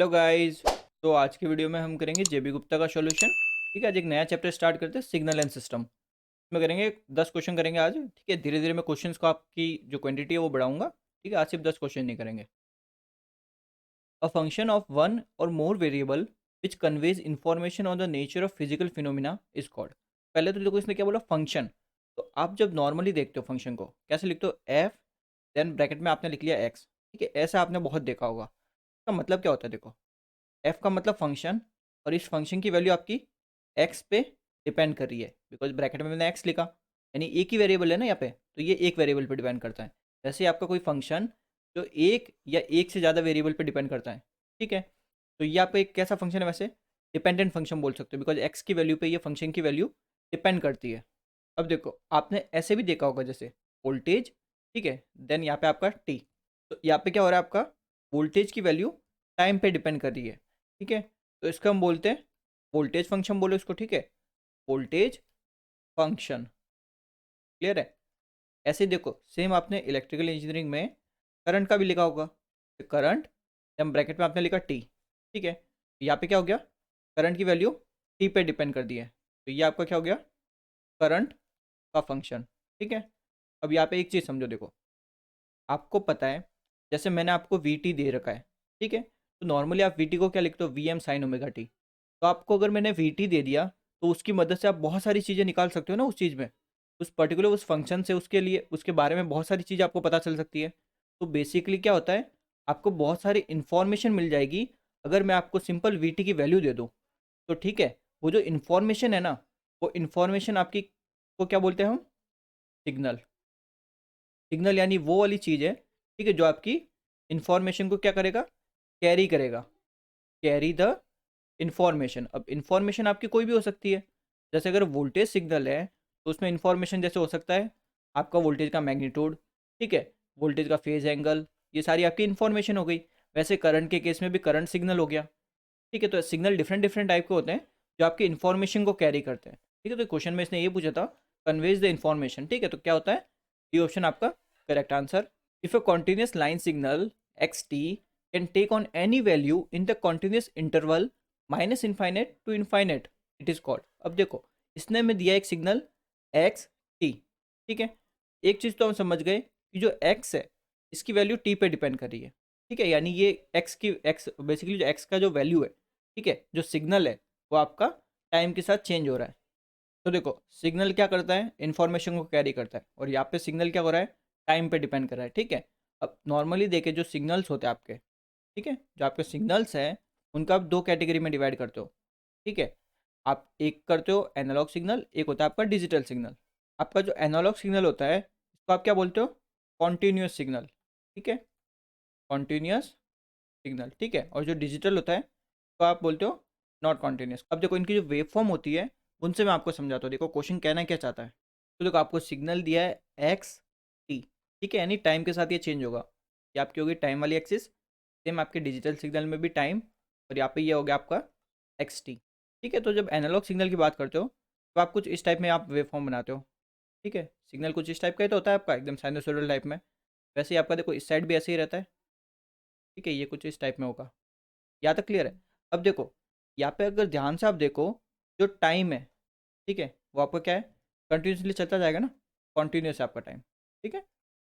Hello guys. तो आज की वीडियो में हम करेंगे जेबी गुप्ता का सॉल्यूशन। ठीक है, आज एक नया चैप्टर स्टार्ट करते हैं, सिग्नल एंड सिस्टम में करेंगे। 10 क्वेश्चन करेंगे आज। ठीक है, धीरे धीरे मैं क्वेश्चंस को आपकी जो क्वांटिटी है वो बढ़ाऊंगा। ठीक है, आज सिर्फ 10 क्वेश्चन नहीं करेंगे। अ फंक्शन ऑफ वन और more variable which conveys information on the nature of physical phenomena is called. पहले तो देखो इसने क्या बोला, फंक्शन। तो आप जब नॉर्मली देखते हो फंक्शन को कैसे लिखते हो, एफ देन ब्रैकेट में आपने लिख लिया एक्स। ठीक है, ऐसा आपने बहुत देखा होगा। इसका मतलब क्या होता है, देखो एफ का मतलब फंक्शन, और इस फंक्शन की वैल्यू आपकी एक्स पे डिपेंड कर रही है, बिकॉज ब्रैकेट में मैंने एक्स लिखा, यानी एक ही वेरिएबल है ना यहाँ पे, तो ये एक वेरिएबल पे डिपेंड करता है। जैसे आपका कोई फंक्शन जो एक या एक से ज़्यादा वेरिएबल पे डिपेंड करता है। ठीक है, तो ये आपका एक कैसा फंक्शन है, वैसे डिपेंडेंट फंक्शन बोल सकते हो, बिकॉज एक्स की वैल्यू पे ये फंक्शन की वैल्यू डिपेंड करती है। अब देखो आपने ऐसे भी देखा होगा, जैसे वोल्टेज, ठीक है, देन यहाँ पे आपका टी। तो यहाँ पे क्या हो रहा है, आपका वोल्टेज की वैल्यू टाइम पे डिपेंड कर रही है। ठीक है, तो इसका हम बोलते हैं वोल्टेज फंक्शन, बोलो इसको। ठीक है, वोल्टेज फंक्शन। क्लियर है। ऐसे ही देखो सेम आपने इलेक्ट्रिकल इंजीनियरिंग में करंट का भी लिखा होगा। करंट, जब ब्रैकेट में आपने लिखा टी। ठीक है, यहाँ पे क्या हो गया, करंट की वैल्यू टी पे डिपेंड कर दी है, तो ये आपका क्या हो गया, करंट का फंक्शन। ठीक है, अब यहाँ पे एक चीज़ समझो, देखो आपको पता है, जैसे मैंने आपको वी टी दे रखा है। ठीक है, तो नॉर्मली आप वी टी को क्या लिखते हो, V m sine omega t. तो आपको अगर मैंने वी टी दे दिया, तो उसकी मदद से आप बहुत सारी चीज़ें निकाल सकते हो ना उस चीज़ में, उस पर्टिकुलर उस फंक्शन से, उसके लिए उसके बारे में बहुत सारी चीज़ें आपको पता चल सकती है। तो बेसिकली क्या होता है, आपको बहुत सारी इन्फॉर्मेशन मिल जाएगी अगर मैं आपको सिंपल वी टी की वैल्यू दे दूँ। तो ठीक है, वो जो इन्फॉर्मेशन है ना, वो इन्फॉर्मेशन आपकी को क्या बोलते हैं हम, सिग्नल। सिग्नल यानी वो वाली चीज़ है, ठीक है, जो आपकी इंफॉर्मेशन को क्या करेगा, कैरी करेगा, कैरी द इंफॉर्मेशन। अब इंफॉर्मेशन आपकी कोई भी हो सकती है, जैसे अगर वोल्टेज सिग्नल है तो उसमें इंफॉर्मेशन जैसे हो सकता है आपका वोल्टेज का मैग्नीट्यूड, ठीक है, वोल्टेज का फेज एंगल, ये सारी आपकी इंफॉर्मेशन हो गई। वैसे करंट के केस में भी करंट सिग्नल हो गया। ठीक है, तो सिग्नल डिफरेंट डिफरेंट टाइप के होते हैं जो आपकी इन्फॉर्मेशन को कैरी करते हैं। ठीक है, तो क्वेश्चन में इसने ये पूछा था, कन्वेज द इन्फॉर्मेशन। ठीक है, तो क्या होता है, ये ऑप्शन आपका correct answer. If a continuous line signal x t can take on any value in the continuous interval minus infinite to infinite, it is called. अब देखो इसने हमें दिया एक सिग्नल एक्स टी। ठीक है, एक चीज़ तो हम समझ गए कि जो एक्स है इसकी वैल्यू टी पे डिपेंड कर रही है। ठीक है, यानी ये एक्स की एक्स बेसिकली जो एक्स का जो वैल्यू है, ठीक है, जो सिग्नल है वो आपका टाइम के साथ चेंज हो रहा है। तो देखो सिग्नल क्या करता है, इन्फॉर्मेशन को कैरी करता है, और यहाँ पे सिग्नल क्या हो रहा है, टाइम पे डिपेंड कर रहा है। ठीक है, अब नॉर्मली देखे जो सिग्नल्स होते हैं आपके, ठीक है, जो आपके सिग्नल्स हैं उनका आप दो कैटेगरी में डिवाइड करते हो। ठीक है, आप एक करते हो एनालॉग सिग्नल, एक होता है आपका डिजिटल सिग्नल। आपका जो एनालॉग सिग्नल होता है इसको आप क्या बोलते हो, कॉन्टीन्यूस सिग्नल। ठीक है, कॉन्टीन्यूस सिग्नल। ठीक है, और जो डिजिटल होता है तो आप बोलते हो नॉट कॉन्टीन्यूस। अब देखो इनकी जो वेव फॉर्म होती है उनसे मैं आपको समझाता हूँ। देखो क्वेश्चन कहना क्या चाहता है, तो देखो आपको सिग्नल दिया है एक्स टी। ठीक है, यानी टाइम के साथ ये चेंज होगा, ये आपकी होगी टाइम वाली एक्सिस। सेम आपके डिजिटल सिग्नल में भी टाइम, और यहाँ पे ये हो गया आपका एक्स टी। ठीक है, तो जब एनालॉग सिग्नल की बात करते हो तो आप कुछ इस टाइप में आप वेव फॉर्म बनाते हो। ठीक है, सिग्नल कुछ इस टाइप का ही तो होता है आपका, एकदम साइनोसॉइडल टाइप में। वैसे ही आपका देखो इस साइड भी ऐसे ही रहता है। ठीक है, ये कुछ इस टाइप में होगा। यहाँ तक क्लियर है। अब देखो यहाँ पे अगर ध्यान से आप देखो, जो टाइम है, ठीक है, वो आपका क्या है, कंटिन्यूसली चलता जाएगा ना, कॉन्टीन्यूस है आपका टाइम। ठीक है,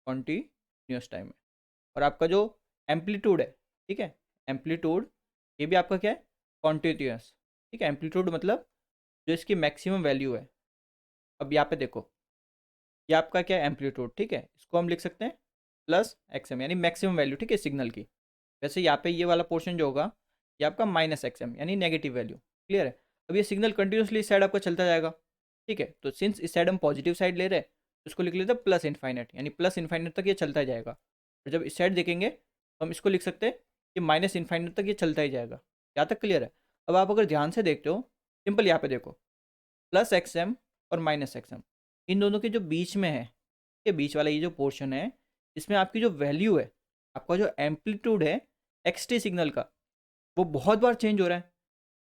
कॉन्टीन्यूस टाइम है। और आपका जो एम्पलीट्यूड है, ठीक है, एम्पलीट्यूड ये भी आपका क्या है, कॉन्टीन्यूस। ठीक है, एम्पलीट्यूड मतलब जो इसकी मैक्सिमम वैल्यू है। अब यहाँ पे देखो ये आपका क्या है, एम्पलीट्यूड। ठीक है, इसको हम लिख सकते हैं प्लस एक्सएम, यानी मैक्सिमम वैल्यू, ठीक है, सिग्नल की। वैसे यहाँ पे ये वाला पोर्शन जो होगा ये आपका माइनस एक्सएम यानी नेगेटिव वैल्यू। क्लियर है। अब ये सिग्नल कंटिन्यूसली इस साइड आपका चलता जाएगा। ठीक है, तो सिंस इस साइड हम पॉजिटिव साइड ले रहे हैं तो इसको लिख लेते हैं प्लस इन्फाइनेट, यानी प्लस इन्फाइनेट तक ये चलता जाएगा। और जब इस साइड देखेंगे तो हम इसको लिख सकते हैं कि माइनस इन्फाइनेट तक ये चलता ही जाएगा। यहाँ तक क्लियर है। अब आप अगर ध्यान से देखते हो, सिंपल यहाँ पे देखो, प्लस एक्सएम और माइनस एक्सएम, इन दोनों के जो बीच में है, के बीच वाला ये जो पोर्शन है, इसमें आपकी जो वैल्यू है, आपका जो एम्पलीट्यूड है एक्स टी सिग्नल का, वो बहुत बार चेंज हो रहा है।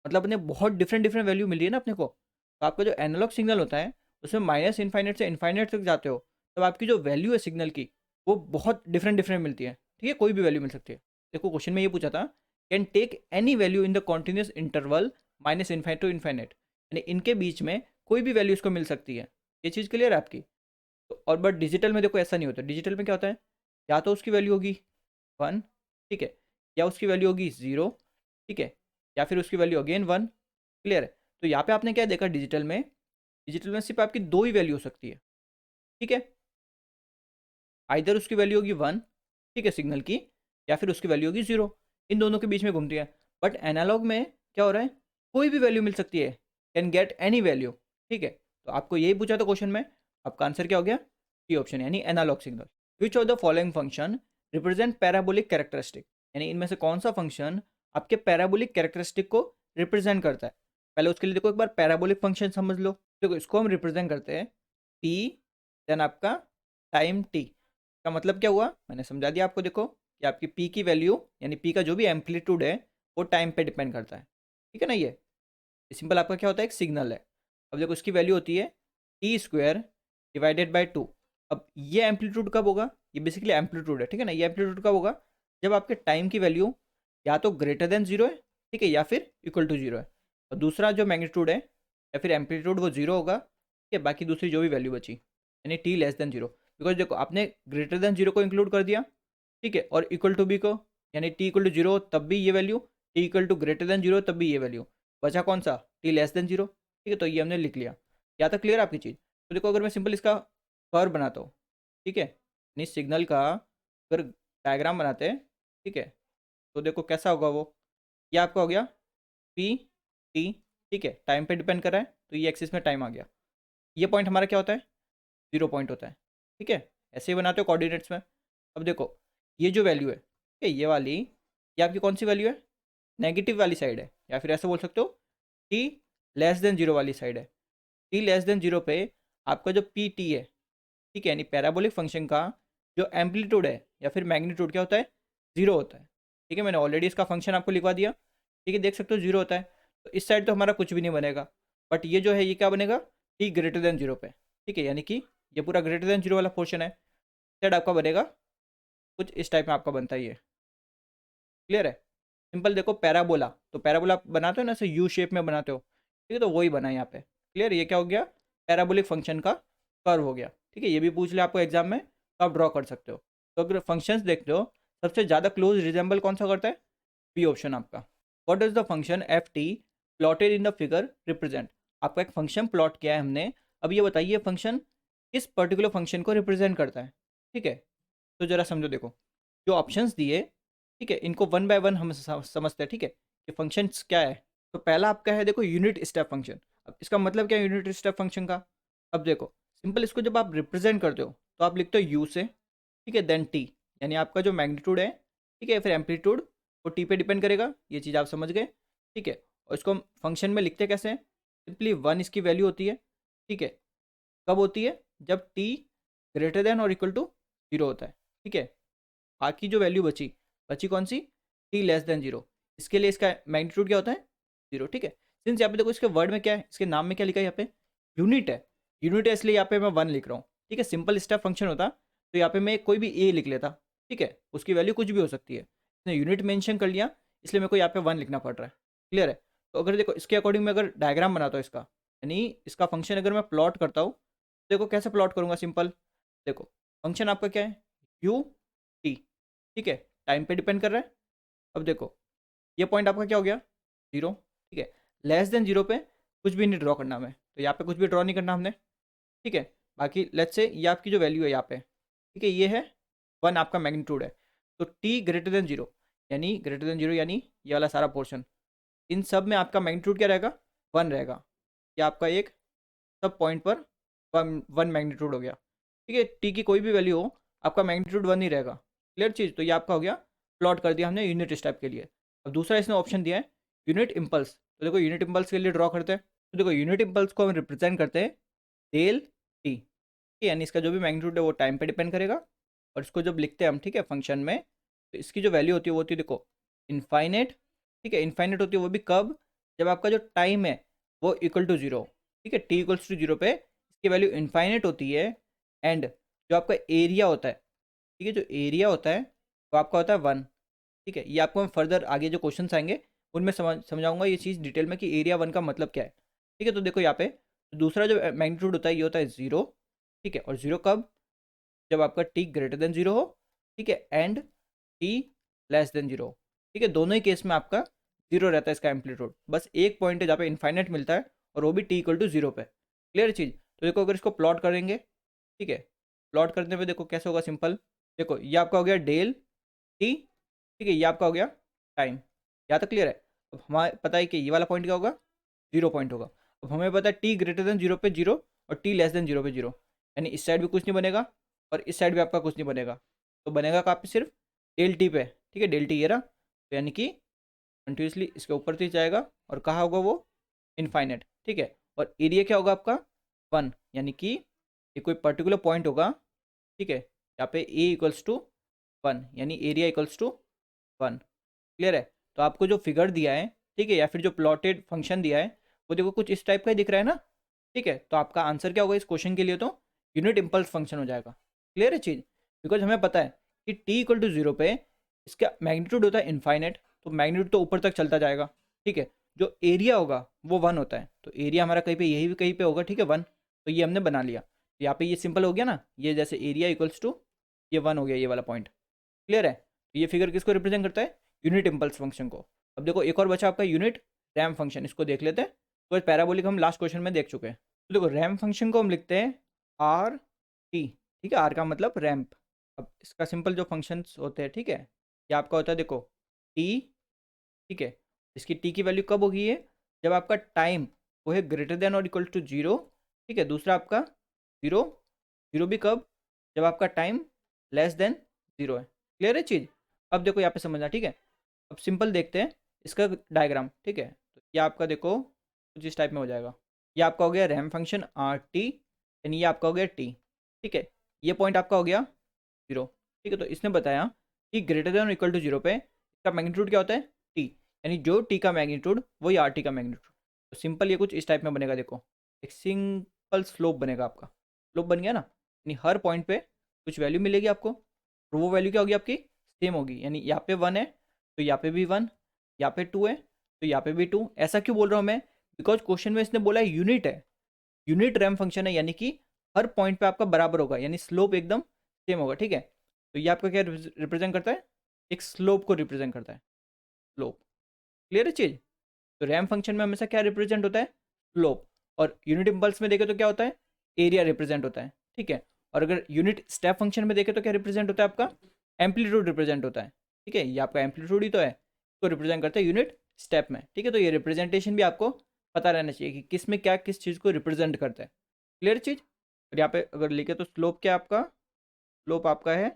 मतलब अपने बहुत डिफरेंट डिफरेंट वैल्यू मिली है ना अपने को। तो आपका जो एनालॉग सिग्नल होता है उसमें माइनस इन्फाइनेट से इन्फाइनेट तक जाते हो, तब आपकी जो वैल्यू है सिग्नल की वो बहुत डिफरेंट डिफरेंट मिलती है। ठीक है, कोई भी वैल्यू मिल सकती है। देखो क्वेश्चन में ये पूछा था can take any value in the continuous interval minus infinite to infinite, यानी इनके बीच में कोई भी वैल्यू इसको मिल सकती है। ये चीज़ क्लियर है आपकी? तो और बट डिजिटल में देखो ऐसा नहीं होता। डिजिटल में क्या होता है, या तो उसकी वैल्यू होगी 1, ठीक है, या उसकी वैल्यू होगी 0, ठीक है, या फिर उसकी वैल्यू अगेन 1। क्लियर है? तो यहाँ पे आपने क्या देखा, डिजिटल में सिर्फ आपकी 2 ही वैल्यू हो सकती है, ठीक है। आइदर उसकी वैल्यू होगी 1, ठीक है, सिग्नल की, या फिर उसकी वैल्यू होगी 0। इन दोनों के बीच में घूमती है। बट एनालॉग में क्या हो रहा है, कोई भी वैल्यू मिल सकती है, कैन गेट एनी वैल्यू, ठीक है। तो आपको यही पूछा था क्वेश्चन में, आपका आंसर क्या हो गया, टी ऑप्शन, यानी analog signal. Which of the following function represent parabolic characteristic, यानी इनमें से कौन सा फंक्शन आपके पैराबोलिक कैरेक्टरिस्टिक को रिप्रेजेंट करता है। पहले उसके लिए देखो एक बार पैराबोलिक फंक्शन समझ लो। देखो इसको हम रिप्रेजेंट करते हैं टी, देन आपका टाइम टी का मतलब क्या हुआ, मैंने समझा दिया आपको। देखो कि आपकी पी की वैल्यू, यानी पी का जो भी एम्पलीट्यूड है वो टाइम पे डिपेंड करता है, ठीक है ना। ये सिंपल आपका क्या होता है, एक सिग्नल है। अब देखो इसकी वैल्यू होती है टी स्क्वायर डिवाइडेड बाई 2। अब ये एम्पलीट्यूड कब होगा, ये बेसिकली एम्पलीट्यूड है, ठीक है ना। ये एम्पलीट्यूड कब होगा, जब आपके टाइम की वैल्यू या तो ग्रेटर देन 0 है, ठीक है, या फिर इक्वल टू 0 है। और दूसरा जो मैग्नीट्यूड है या फिर एम्पलीट्यूड वो 0 होगा, ठीक है, बाकी दूसरी जो भी वैल्यू बची, यानी टी लेस देन 0। बिकॉज देखो आपने ग्रेटर देन 0 को इंक्लूड कर दिया, ठीक है, और इक्वल टू बी को, यानी टी इक्वल टू 0 तब भी ये value, t equal to greater than 0 तब भी ये वैल्यू, बचा कौन सा, टी लेस देन 0, ठीक है। तो ये हमने लिख लिया। या तक क्लियर आपकी चीज़। तो देखो अगर मैं सिंपल इसका कर्व बनाता हूँ, ठीक है, यानी सिग्नल का अगर डायग्राम बनाते हैं, ठीक है, तो देखो कैसा होगा वो, ये आपका हो गया पी टी, ठीक है, टाइम पे डिपेंड कर रहा है, तो ये एक्सिस में टाइम आ गया। ये पॉइंट हमारा क्या होता है, 0 पॉइंट होता है, ठीक है। ऐसे ही बनाते हो कोऑर्डिनेट्स में। अब देखो ये जो वैल्यू है, ठीक है, ये वाली, ये आपकी कौन सी वैल्यू है, नेगेटिव वाली साइड है, या फिर ऐसे बोल सकते हो टी लेस देन 0 वाली साइड है। टी लेस देन 0 पे आपका जो पी टी है, ठीक है, यानी पैराबोलिक फंक्शन का जो एम्पलीट्यूड है या फिर मैग्नीट्यूड क्या होता है, 0 होता है, ठीक है। मैंने ऑलरेडी इसका फंक्शन आपको लिखवा दिया, ठीक है, देख सकते हो 0 होता है। तो इस साइड तो हमारा कुछ भी नहीं बनेगा, बट ये जो है ये क्या बनेगा, टी ग्रेटर देन 0 पे, ठीक है, यानी कि ये पूरा ग्रेटर देन 0 वाला पोर्शन है, साइड आपका बनेगा कुछ इस टाइप में आपका बनता ही है। क्लियर है? सिंपल देखो पैराबोला, तो पैराबोला आप बनाते हो ना ऐसे यू शेप में बनाते हो, ठीक है, तो वही बना है यहाँ पे। क्लियर, ये क्या हो गया, पैराबोलिक फंक्शन का कर्व हो गया, ठीक है। ये भी पूछ लिया आपको एग्जाम में, तो आप ड्रॉ कर सकते हो। तो अगर फंक्शंस देखते हो सबसे ज़्यादा क्लोज रिजेंबल कौन सा करता है, बी ऑप्शन आपका। What does the function F T plotted in the figure represent, आपका एक फंक्शन प्लॉट किया है हमने। अब ये बताइए फंक्शन किस पर्टिकुलर फंक्शन को रिप्रेजेंट करता है, ठीक है। तो जरा समझो, देखो जो ऑप्शंस दिए, ठीक है, इनको वन बाय वन हम समझते हैं, ठीक है, कि फंक्शंस क्या है। तो पहला आपका है देखो यूनिट स्टेप फंक्शन। अब इसका मतलब क्या है यूनिट स्टेप फंक्शन का, अब देखो सिंपल इसको जब आप रिप्रेजेंट करते हो तो आप लिखते हो यू से, ठीक है, देन टी, यानी आपका जो मैग्नीट्यूड है, ठीक है, फिर एम्पलीट्यूड वो टी पे डिपेंड करेगा, ये चीज़ आप समझ गए, ठीक है। और इसको हम फंक्शन में लिखते कैसे हैं, सिंपली 1 इसकी वैल्यू होती है, ठीक है, कब होती है, जब टी ग्रेटर देन और इक्वल टू 0 होता है, ठीक है। बाकी जो वैल्यू बची, बची कौन सी, टी लेस देन 0, इसके लिए इसका मैग्नीट्यूड क्या होता है, 0, ठीक है। सिंस यहाँ पे देखो इसके वर्ड में क्या है, इसके नाम में क्या लिखा है यहाँ पे, यूनिट है, यूनिट है, इसलिए यहाँ पे मैं 1 लिख रहा हूँ, ठीक है। सिंपल स्टेप फंक्शन होता तो यहाँ पे मैं कोई भी ए लिख लेता, ठीक है, उसकी वैल्यू कुछ भी हो सकती है, इसने यूनिट मेंशन कर लिया, इसलिए मेरे को यहाँ पे 1 लिखना पड़ रहा है। क्लियर है? तो अगर देखो इसके अकॉर्डिंग मैं अगर डायग्राम बनाता हूँ इसका, यानी इसका फंक्शन अगर मैं प्लॉट करता हूँ, देखो कैसे प्लॉट करूँगा, सिंपल देखो फंक्शन आपका क्या है, यू टी, ठीक है, टाइम पे डिपेंड कर रहा है। अब देखो ये पॉइंट आपका क्या हो गया, 0, ठीक है, लेस देन 0 पे कुछ भी नहीं ड्रॉ करना हमें, तो यहाँ पे कुछ भी ड्रॉ नहीं करना हमने, ठीक है। बाकी लेट्स से ये आपकी जो वैल्यू है यहाँ पे, ठीक है, ये है 1 आपका मैग्नीट्यूड है, तो टी ग्रेटर देन 0, यानी ग्रेटर देन 0 यानी ये वाला सारा पोर्शन, इन सब में आपका मैग्नीट्यूड क्या रहेगा, 1 रहेगा। ये आपका एक सब पॉइंट पर 1 मैग्नीट्यूड हो गया, ठीक है। टी की कोई भी वैल्यू हो आपका मैग्नीट्यूड 1 ही रहेगा। क्लियर चीज़, तो ये आपका हो गया, प्लॉट कर दिया हमने यूनिट स्टेप के लिए। अब दूसरा इसने ऑप्शन दिया है यूनिट इम्पल्स, तो देखो यूनिट इम्पल्स के लिए ड्रॉ करते हैं, तो देखो यूनिट इम्पल्स को हम रिप्रेजेंट करते हैं डेल टी, यानी इसका जो भी मैग्नीट्यूड है वो टाइम पे डिपेंड करेगा। और इसको जब लिखते हैं हम, ठीक है, फंक्शन में, तो इसकी जो वैल्यू होती है वो होती है देखो इनफाइनेट, ठीक है, इनफाइनेट होती है वो भी कब, जब आपका जो टाइम है वो इक्वल टू 0, ठीक है, टी इक्वल्स टू 0 पे इसकी वैल्यू इनफाइनेट होती है। एंड जो आपका एरिया होता है, ठीक है, जो एरिया होता है वो आपका होता है 1, ठीक ठीक है, ये आपको मैं फर्दर आगे जो क्वेश्चन आएंगे उनमें समझाऊंगा ये चीज़ डिटेल में कि एरिया वन का मतलब क्या है। ठीक है, तो देखो यहाँ पे दूसरा जो मैग्नीट्यूड होता है ये होता है 0। ठीक है, और 0 कब? जब आपका टी ग्रेटर देन 0 हो। ठीक है, एंड टी लेस देन 0। ठीक है, दोनों ही केस में आपका 0 रहता है इसका एम्पलीट्यूड। बस एक पॉइंट है जहाँ पे इन्फाइनेट मिलता है और वो भी टी इक्वल टू 0 पे। क्लियर चीज़? तो देखो अगर इसको प्लॉट करेंगे, ठीक है, प्लॉट करने पे देखो कैसे होगा, सिंपल। देखो ये आपका हो गया डेल टी, ठीक है, ये आपका हो गया टाइम। यहाँ तक क्लियर है? अब हमें पता है कि ये वाला पॉइंट क्या होगा, 0 पॉइंट होगा। अब हमें पता है टी ग्रेटर देन 0 पे 0 और टी लेस देन 0 पे 0, यानी इस साइड भी कुछ नहीं बनेगा और इस साइड भी आपका कुछ नहीं बनेगा। तो बनेगा कहाँ पे? सिर्फ डेल टी पे। ठीक है, डेल टी ये रहा, तो यानी कि कंटिन्यूसली इसके ऊपर से जाएगा और कहाँ होगा वो? इनफाइनेट। ठीक है, और एरिया क्या होगा आपका? 1, यानी कि ये कोई पर्टिकुलर पॉइंट होगा। ठीक है, यहाँ पे ए इक्वल्स टू 1, यानी एरिया इक्वल्स टू 1। क्लियर है? तो आपको जो फिगर दिया है, ठीक है, या फिर जो प्लॉटेड फंक्शन दिया है, वो देखो कुछ इस टाइप का ही दिख रहा है ना। ठीक है, तो आपका आंसर क्या होगा इस क्वेश्चन के लिए? तो यूनिट इम्पल्स फंक्शन हो जाएगा। क्लियर है चीज़? बिकॉज हमें पता है कि टी इक्वल टू 0 पे इसका मैग्नीट्यूड होता है इनफाइनेट, तो मैग्नीट्यूड तो ऊपर तक चलता जाएगा। ठीक है, जो एरिया होगा वो 1 होता है, तो एरिया हमारा कहीं पे यही भी कहीं पे होगा। ठीक है, 1, तो ये हमने बना लिया। तो यहाँ पे ये सिंपल हो गया ना, ये जैसे एरिया इक्वल्स टू ये 1 हो गया, ये वाला पॉइंट। क्लियर है? तो ये फिगर किसको रिप्रेजेंट करता है? यूनिट इम्पल्स फंक्शन को। अब देखो एक और बचा आपका यूनिट रैम्प फंक्शन, इसको देख लेते हैं। तो पैराबोलिक हम लास्ट क्वेश्चन में देख चुके हैं। तो देखो रैम्प फंक्शन को हम लिखते हैं आर टी। ठीक है, आर का मतलब रैम्प। अब इसका सिंपल जो फंक्शंस होते हैं, ठीक है, ये आपका होता है देखो टी। ठीक है, इसकी टी की वैल्यू कब होगी? है जब आपका टाइम वो है ग्रेटर देन और इक्वल टू 0। ठीक है, दूसरा आपका 0, 0 भी कब? जब आपका टाइम लेस देन 0 है। क्लियर है चीज़? अब देखो यहाँ पे समझना, ठीक है। अब सिंपल देखते हैं इसका डायग्राम। ठीक है, तो ये आपका देखो कुछ इस टाइप में हो जाएगा। ये आपका हो गया रैम फंक्शन आर टी, यानी ये आपका हो गया टी। ठीक है, ये पॉइंट आपका हो गया 0। ठीक है, तो इसने बताया कि ग्रेटर देन और इक्वल टू 0 पे इसका मैग्नीट्यूड क्या होता है? टी, यानी जो टी का मैग्नीट्यूड वही आर टी का मैग्नीट्यूड। तो सिंपल ये कुछ इस टाइप में बनेगा। देखो एक सिंपल स्लोप बनेगा आपका। स्लोप बन गया ना, यानी हर पॉइंट पे कुछ वैल्यू मिलेगी आपको, और वो वैल्यू क्या होगी आपकी? सेम होगी। यानी यहाँ पे 1 है तो यहाँ पे भी 1, यहाँ पे 2 है तो यहाँ पे भी 2। ऐसा क्यों बोल रहा हूँ मैं? बिकॉज क्वेश्चन में इसने बोला है यूनिट है, यूनिट रैम्प फंक्शन है, यानी कि हर पॉइंट पे आपका बराबर होगा, यानी स्लोप एकदम सेम होगा। ठीक है, तो ये आपका क्या रिप्रेजेंट करता है? एक स्लोप को रिप्रेजेंट करता है, स्लोप। क्लियर है चीज? तो रैम्प फंक्शन में हमेशा क्या रिप्रेजेंट होता है? स्लोप। और यूनिट इम्पल्स में देखे तो क्या होता है? एरिया रिप्रेजेंट होता है। ठीक है, और अगर यूनिट स्टेप फंक्शन में देखे तो क्या रिप्रेजेंट होता है आपका? एम्पलीट्यूड रिप्रेजेंट होता है। ठीक है, ये आपका एम्पलीट्यूड ही तो है, इसको रिप्रेजेंट करता है यूनिट स्टेप में। ठीक है, तो ये रिप्रेजेंटेशन भी आपको पता रहना चाहिए कि किस में क्या किस चीज़ को रिप्रेजेंट करता है। क्लियर चीज़? और यहाँ पे अगर लिखे तो स्लोप क्या आपका? स्लोप आपका है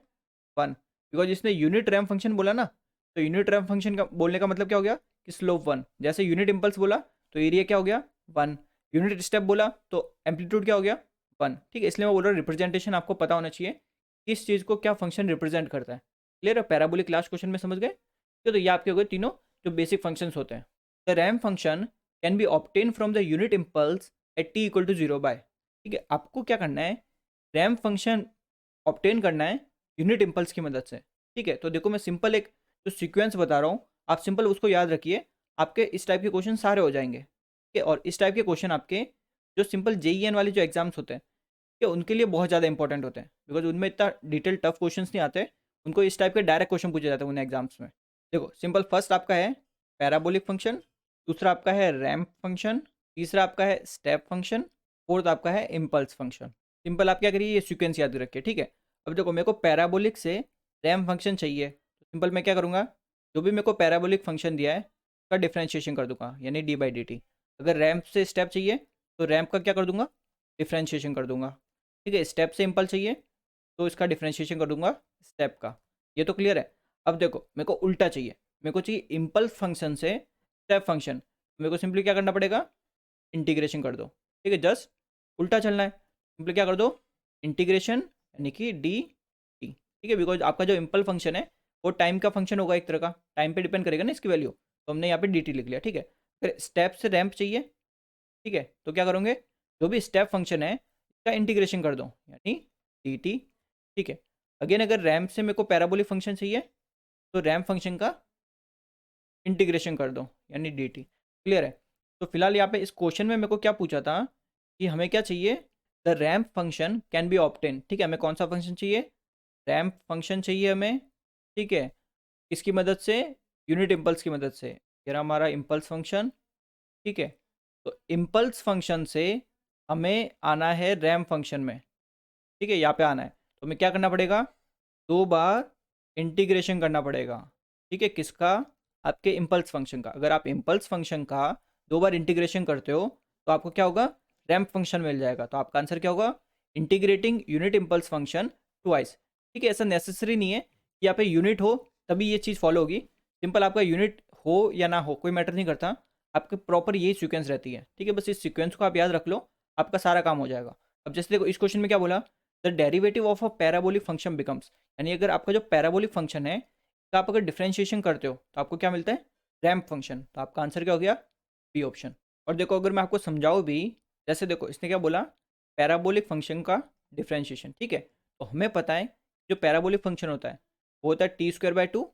1, बिकॉज इसने यूनिट रैम्प फंक्शन बोला ना, तो यूनिट रैम्प फंक्शन का बोलने का मतलब क्या हो गया कि स्लोप 1। जैसे यूनिट इम्पल्स बोला तो एरिया क्या हो गया? 1। यूनिट स्टेप बोला तो एम्पलीट्यूड क्या हो गया? 1। ठीक है, इसलिए मैं बोल रहा हूँ रिप्रेजेंटेशन आपको पता होना चाहिए, किस चीज़ को क्या फंक्शन रिप्रेजेंट करता है। क्लियर है? पैराबोलिक लास्ट क्वेश्चन में समझ गए? तो ये आपके हो गए तीनों जो बेसिक फंक्शंस होते हैं। The ramp function can be obtain from the unit impulse at t equal to 0 by. ठीक है, आपको क्या करना है? रैम्प फंक्शन ऑब्टेन करना है यूनिट इम्पल्स की मदद से। ठीक है, तो देखो मैं सिंपल एक जो सीक्वेंस बता रहा हूँ, आप सिंपल उसको याद रखिए, आपके इस टाइप के क्वेश्चन सारे हो जाएंगे। ठीक है, और इस टाइप के क्वेश्चन आपके जो सिंपल जेईएन वाले जो एग्जाम्स होते हैं, ठीक है, उनके लिए बहुत ज़्यादा इंपॉर्टेंट होते हैं, बिकॉज उनमें इतना डिटेल टफ क्वेश्चन नहीं आते। उनको इस टाइप के डायरेक्ट क्वेश्चन पूछे जाते हैं उन एग्जाम्स में। देखो सिंपल फर्स्ट आपका है पैराबोलिक फंक्शन, दूसरा आपका है रैम्प फंक्शन, तीसरा आपका है स्टेप फंक्शन, फोर्थ आपका है इम्पल्स फंक्शन। सिंपल आप क्या करिए, ये सीक्वेंस याद रखिए। ठीक है, अब देखो मेरे को पैराबोलिक से रैम्प फंक्शन चाहिए, तो सिंपल मैं क्या करूँगा, जो भी मेरे को पैराबोलिक फंक्शन दिया है उसका डिफ्रेंशिएशन कर दूंगा, यानी डी बाई डी टी। अगर रैम्प से स्टेप चाहिए तो रैम्प का क्या कर दूंगा? डिफ्रेंशिएशन कर दूंगा। ठीक है, स्टेप से इम्पल्स चाहिए तो इसका डिफ्रेंशिएशन कर दूंगा स्टेप का। ये तो क्लियर है? अब देखो मेरे को उल्टा चाहिए, मेरे को चाहिए इम्पल्स फंक्शन से स्टेप फंक्शन। मेरे को सिंपली क्या करना पड़ेगा? इंटीग्रेशन कर दो। ठीक है, जस्ट उल्टा चलना है। सिंपली क्या कर दो? इंटीग्रेशन, यानी कि डी टी। ठीक है, बिकॉज आपका जो इम्पल्स फंक्शन है वो टाइम का फंक्शन होगा, एक तरह का टाइम पे डिपेंड करेगा ना इसकी वैल्यू, तो हमने यहाँ पे डी टी लिख लिया। ठीक है, फिर स्टेप से रैम्प चाहिए। ठीक है, तो क्या करोगे? जो भी स्टेप फंक्शन है इसका इंटीग्रेशन कर दो, यानी डी टी। ठीक है, अगेन अगर रैम्प से मेरे को पैराबोलिक फंक्शन चाहिए तो रैम्प फंक्शन का इंटीग्रेशन कर दो यानी डी टी। क्लियर है। तो फिलहाल यहाँ पे इस क्वेश्चन में मेरे को क्या पूछा था कि हमें क्या चाहिए, the ramp function can be obtain. ठीक है, हमें कौन सा फंक्शन चाहिए, रैम्प फंक्शन चाहिए हमें। ठीक है, किसकी मदद से, यूनिट इम्पल्स की मदद से। ये रहा हमारा इम्पल्स फंक्शन। ठीक है, तो इम्पल्स फंक्शन से हमें आना है रैम्प फंक्शन में। ठीक है, यहाँ पे आना है तो हमें क्या करना पड़ेगा, 2 बार इंटीग्रेशन करना पड़ेगा। ठीक है, किसका, आपके इम्पल्स फंक्शन का। अगर आप इम्पल्स फंक्शन का 2 बार इंटीग्रेशन करते हो तो आपको क्या होगा, रैम्प फंक्शन मिल जाएगा। तो आपका आंसर क्या होगा, integrating unit impulse function twice. ठीक है, ऐसा नेसेसरी नहीं है कि यहाँ पे यूनिट हो तभी ये चीज़ फॉलो होगी। सिंपल आपका यूनिट हो या ना हो कोई मैटर नहीं करता, आपके प्रॉपर यही सीक्वेंस रहती है। ठीक है, बस इस सीक्वेंस को आप याद रख लो, आपका सारा काम हो जाएगा। अब जैसे देखो इस क्वेश्चन में क्या बोला, the derivative of a parabolic function becomes, यानी अगर आपका जो पैराबोलिक फंक्शन है तो आप अगर डिफ्रेंशिएशन करते हो तो आपको क्या मिलता है, रैम्प फंक्शन। तो आपका आंसर क्या हो गया, बी ऑप्शन। और देखो अगर मैं आपको समझाऊँ भी, जैसे देखो इसने क्या बोला, पैराबोलिक फंक्शन का डिफ्रेंशिएशन। ठीक है, तो हमें पता है जो पैराबोलिक फंक्शन होता है वो होता है t² 2।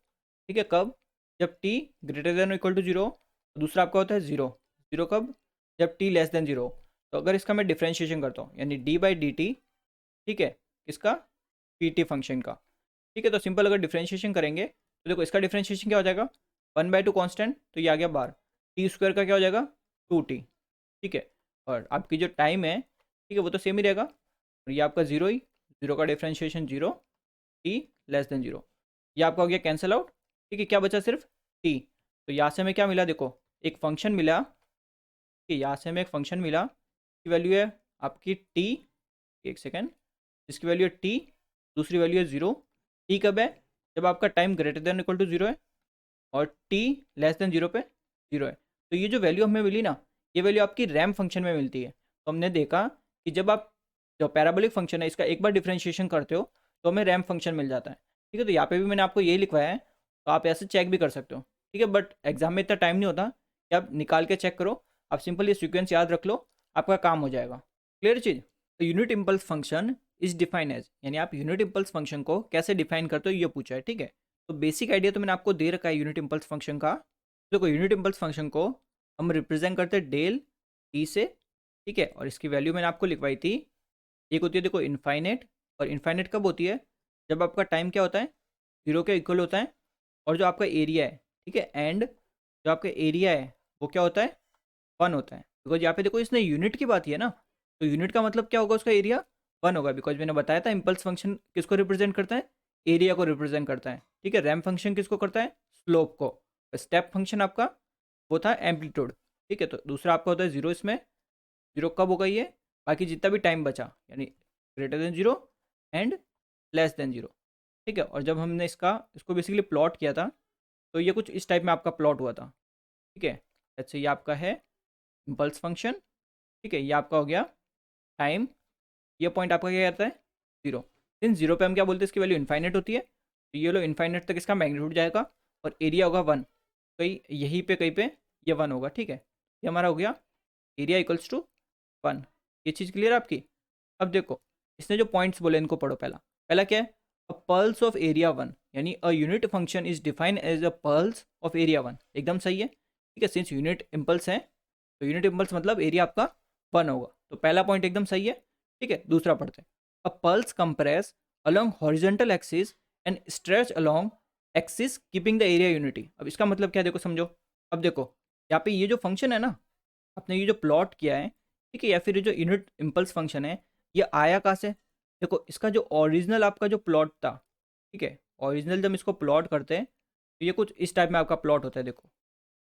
ठीक है, कब, जब t greater than equal to 0। दूसरा आपका होता है 0, 0 कब, जब t लेस देन 0। तो अगर इसका मैं डिफ्रेंशिएशन करता हूँ यानी d/dt, ठीक है, किसका, पी फंक्शन का। ठीक है, तो सिंपल अगर डिफ्रेंशिएशन करेंगे तो देखो इसका डिफ्रेंशिएशन क्या हो जाएगा, 1/2 कांस्टेंट, तो ये आ गया बार, t² का क्या हो जाएगा 2t। ठीक है, और आपकी जो टाइम है, ठीक है, वो तो सेम ही रहेगा। और ये आपका 0 ही, 0 का डिफ्रेंशिएशन 0, t लेस देन 0। ये आपका हो गया कैंसिल आउट। ठीक है, क्या बचा सिर्फ t। तो यहाँ से हमें क्या मिला, देखो एक फंक्शन मिला। ठीक है, यहाँ से हमें एक फंक्शन मिला, की वैल्यू है आपकी t, एक सेकेंड, इसकी वैल्यू है t, दूसरी वैल्यू है 0। टी कब है, जब आपका time greater than equal to 0 है और टी लेस देन 0 पे 0 है। तो ये जो वैल्यू हमें मिली ना, ये वैल्यू आपकी रैम्प फंक्शन में मिलती है। तो हमने देखा कि जब आप जो पैराबोलिक फंक्शन है इसका एक बार डिफ्रेंशिएशन करते हो तो हमें रैम्प फंक्शन मिल जाता है। ठीक है, तो यहाँ पे भी मैंने आपको यही लिखवाया है, तो आप ऐसे चेक भी कर सकते हो। ठीक है, बट एग्जाम में इतना टाइम नहीं होता कि आप निकाल के चेक करो, आप सिंपल ये सीक्वेंस याद रख लो, आपका काम हो जाएगा। क्लियर चीज़। तो unit impulse function is define as, यानी आप यूनिट इम्पल्स फंक्शन को कैसे डिफाइन करते हो ये पूछा है। ठीक है, तो बेसिक आइडिया तो मैंने आपको दे रखा है यूनिट इम्पल्स फंक्शन का। देखो यूनिट इम्पल्स फंक्शन को हम रिप्रेजेंट करते हैं डेल टी से। ठीक है, और इसकी वैल्यू मैंने आपको लिखवाई थी, एक होती है देखो इनफाइनेट, और इनफाइनेट कब होती है, जब आपका टाइम क्या होता है, 0 के इक्वल होता है, और जो आपका एरिया है, ठीक है, एंड जो आपका एरिया है वो क्या होता है, 1 होता है। बिकॉज यहाँ पे देखो इसने यूनिट की बात की है ना, तो यूनिट का मतलब क्या होगा, उसका एरिया 1 होगा। बिकॉज मैंने बताया था इम्पल्स फंक्शन किसको रिप्रेजेंट करता है, एरिया को रिप्रेजेंट करता है। ठीक है, रैम्प फंक्शन किसको करता है, स्लोप को। स्टेप फंक्शन आपका वो था एम्पलीट्यूड। ठीक है, तो दूसरा आपका होता है 0, इसमें 0 कब होगा ये, बाकी जितना भी टाइम बचा, यानी greater than 0 and less than 0। ठीक है, और जब हमने इसको बेसिकली प्लॉट किया था तो ये कुछ इस टाइप में आपका प्लॉट हुआ था। ठीक है, अच्छा ये आपका है इम्पल्स फंक्शन। ठीक है, ये आपका हो गया टाइम, ये पॉइंट आपका क्या कहता है 0। सिंस 0 पे हम क्या बोलते हैं, इसकी वैल्यू इन्फाइनेट होती है, तो ये लो इन्फाइनेट तक इसका मैग्नीट्यूड जाएगा, और एरिया होगा 1, कहीं यहीं पे कहीं पे ये 1 होगा। ठीक है, ये हमारा हो गया एरिया इक्वल्स टू 1। ये चीज़ क्लियर है आपकी। अब देखो इसने जो पॉइंट्स बोले इनको पढ़ो। पहला पहला क्या है, अ पल्स ऑफ एरिया 1, यानी a unit function is defined as a pulse of area 1। एकदम सही है। ठीक है, सिंस यूनिट इम्पल्स है तो यूनिट इम्पल्स मतलब एरिया आपका 1 होगा, तो पहला पॉइंट एकदम सही है। ठीक है, दूसरा पढ़ते हैं, अ pulse compress along horizontal axis and stretch along axis keeping the area unity. अब इसका मतलब क्या है, देखो समझो। अब देखो यहाँ पे ये जो फंक्शन है ना, आपने ये जो प्लॉट किया है, ठीक है, या फिर ये जो यूनिट इम्पल्स फंक्शन है, ये आया कहाँ से, देखो इसका जो ओरिजिनल आपका जो प्लॉट था, ठीक है, ओरिजिनल जब इसको प्लॉट करते हैं तो ये कुछ इस टाइप में आपका प्लॉट होता है। देखो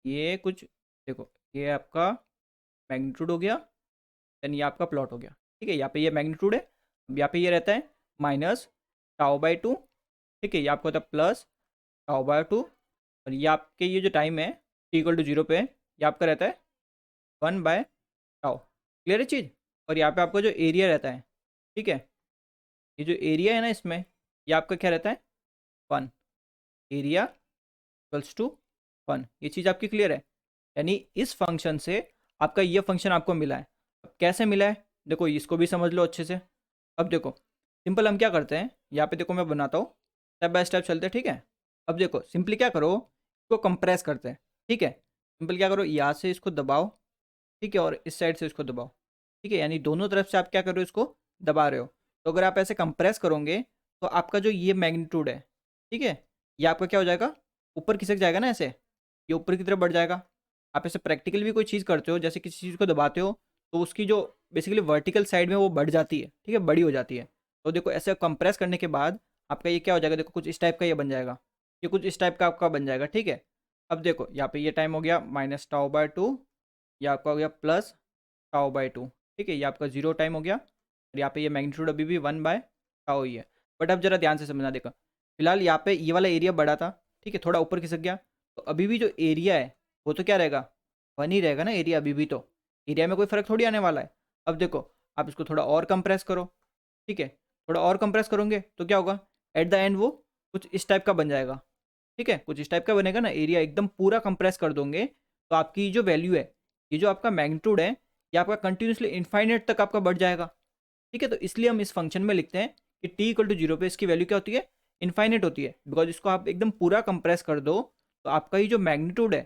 ये कुछ, देखो ये आपका मैग्नीट्यूड हो गया, देन ये आपका प्लॉट हो गया। ठीक है, यहाँ पे ये मैग्नीट्यूड है, अब यहाँ पे ये रहता है -τ/2। ठीक है, ये आपको होता है +τ/2, और ये आपके ये जो टाइम है t = 0 पे ये आपका रहता है 1/τ। क्लियर है चीज़। और यहाँ पे आपका जो एरिया रहता है, ठीक है, ये जो एरिया है ना इसमें, ये आपका क्या रहता है 1, एरिया इक्वल्स टू 1। ये चीज़ आपकी क्लियर है। यानी इस फंक्शन से आपका ये फंक्शन आपको मिला है। अब कैसे मिला है, देखो इसको भी समझ लो अच्छे से। अब देखो सिंपल हम क्या करते हैं, यहाँ पे देखो मैं बनाता हूँ, स्टेप बाय स्टेप चलते हैं। ठीक है, अब देखो सिंपली क्या करो, इसको कंप्रेस करते हैं, ठीक है। सिंपल क्या करो, यहाँ से इसको दबाओ, ठीक है, और इस साइड से इसको दबाओ, ठीक है, यानी दोनों तरफ से आप क्या कर रहे हो, इसको दबा रहे हो। तो अगर आप ऐसे कंप्रेस करोगे तो आपका जो ये मैग्नीट्यूड है, ठीक है, ये आपका क्या हो जाएगा, ऊपर खिसक जाएगा ना ऐसे, ये ऊपर की तरफ बढ़ जाएगा। आप ऐसे प्रैक्टिकल भी कोई चीज़ करते हो, जैसे किसी चीज़ को दबाते हो तो उसकी जो बेसिकली वर्टिकल साइड में वो बढ़ जाती है, ठीक है, बड़ी हो जाती है। तो देखो ऐसे कंप्रेस करने के बाद आपका ये क्या हो जाएगा, देखो कुछ इस टाइप का ये बन जाएगा, ये कुछ इस टाइप का आपका बन जाएगा, ठीक है। अब देखो यहाँ पे ये टाइम हो गया -τ/2, ये आपका हो गया +τ/2, ठीक है, ये आपका 0 टाइम हो गया, और यहाँ पे ये मैग्नीट्यूड अभी भी 1/τ ही है। बट अब जरा ध्यान से समझना, देखो फिलहाल यहाँ पे ये वाला एरिया बड़ा था, ठीक है, थोड़ा ऊपर खिसक गया, तो अभी भी जो एरिया है वो तो क्या रहेगा, 1 ही रहेगा ना एरिया, अभी भी तो एरिया में कोई फ़र्क थोड़ी आने वाला है। अब देखो आप इसको थोड़ा और कंप्रेस करो, ठीक है, थोड़ा और कंप्रेस करोगे तो क्या होगा, एट द एंड वो कुछ इस टाइप का बन जाएगा, ठीक है, कुछ इस टाइप का बनेगा ना, एरिया एकदम पूरा कंप्रेस कर दोगे तो आपकी जो वैल्यू है, ये जो आपका मैग्नीट्यूड है, ये आपका कंटिन्यूसली इनफाइनाइट तक आपका बढ़ जाएगा, ठीक है। तो इसलिए हम इस फंक्शन में लिखते हैं कि t = 0 पे इसकी वैल्यू क्या होती है, इनफाइनाइट होती है, बिकॉज इसको आप एकदम पूरा कंप्रेस कर दो तो आपका ये जो मैग्नीट्यूड है,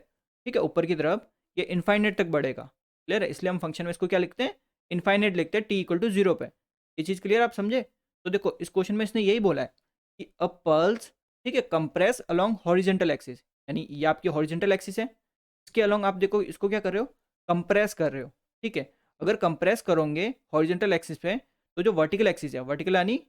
ठीक है, ऊपर की तरफ ये इनफाइनाइट तक बढ़ेगा। क्लियर है, इसलिए हम फंक्शन में इसको क्या लिखते हैं, इनफाइनाइट लिखते हैं t = 0 पे। ये चीज़ क्लियर आप समझे। तो देखो इस क्वेश्चन में इसने यही बोला है कि अ पल्स, ठीक है, कंप्रेस अलोंग हॉरिजेंटल एक्सिस, यानी ये आपकी हॉरिजेंटल एक्सिस है, इसके अलोंग आप देखो इसको क्या कर रहे हो, कंप्रेस कर रहे हो, ठीक है। अगर कंप्रेस करोगे हॉरिजेंटल एक्सिस पे तो जो वर्टिकल एक्सिस है, वर्टिकल यानी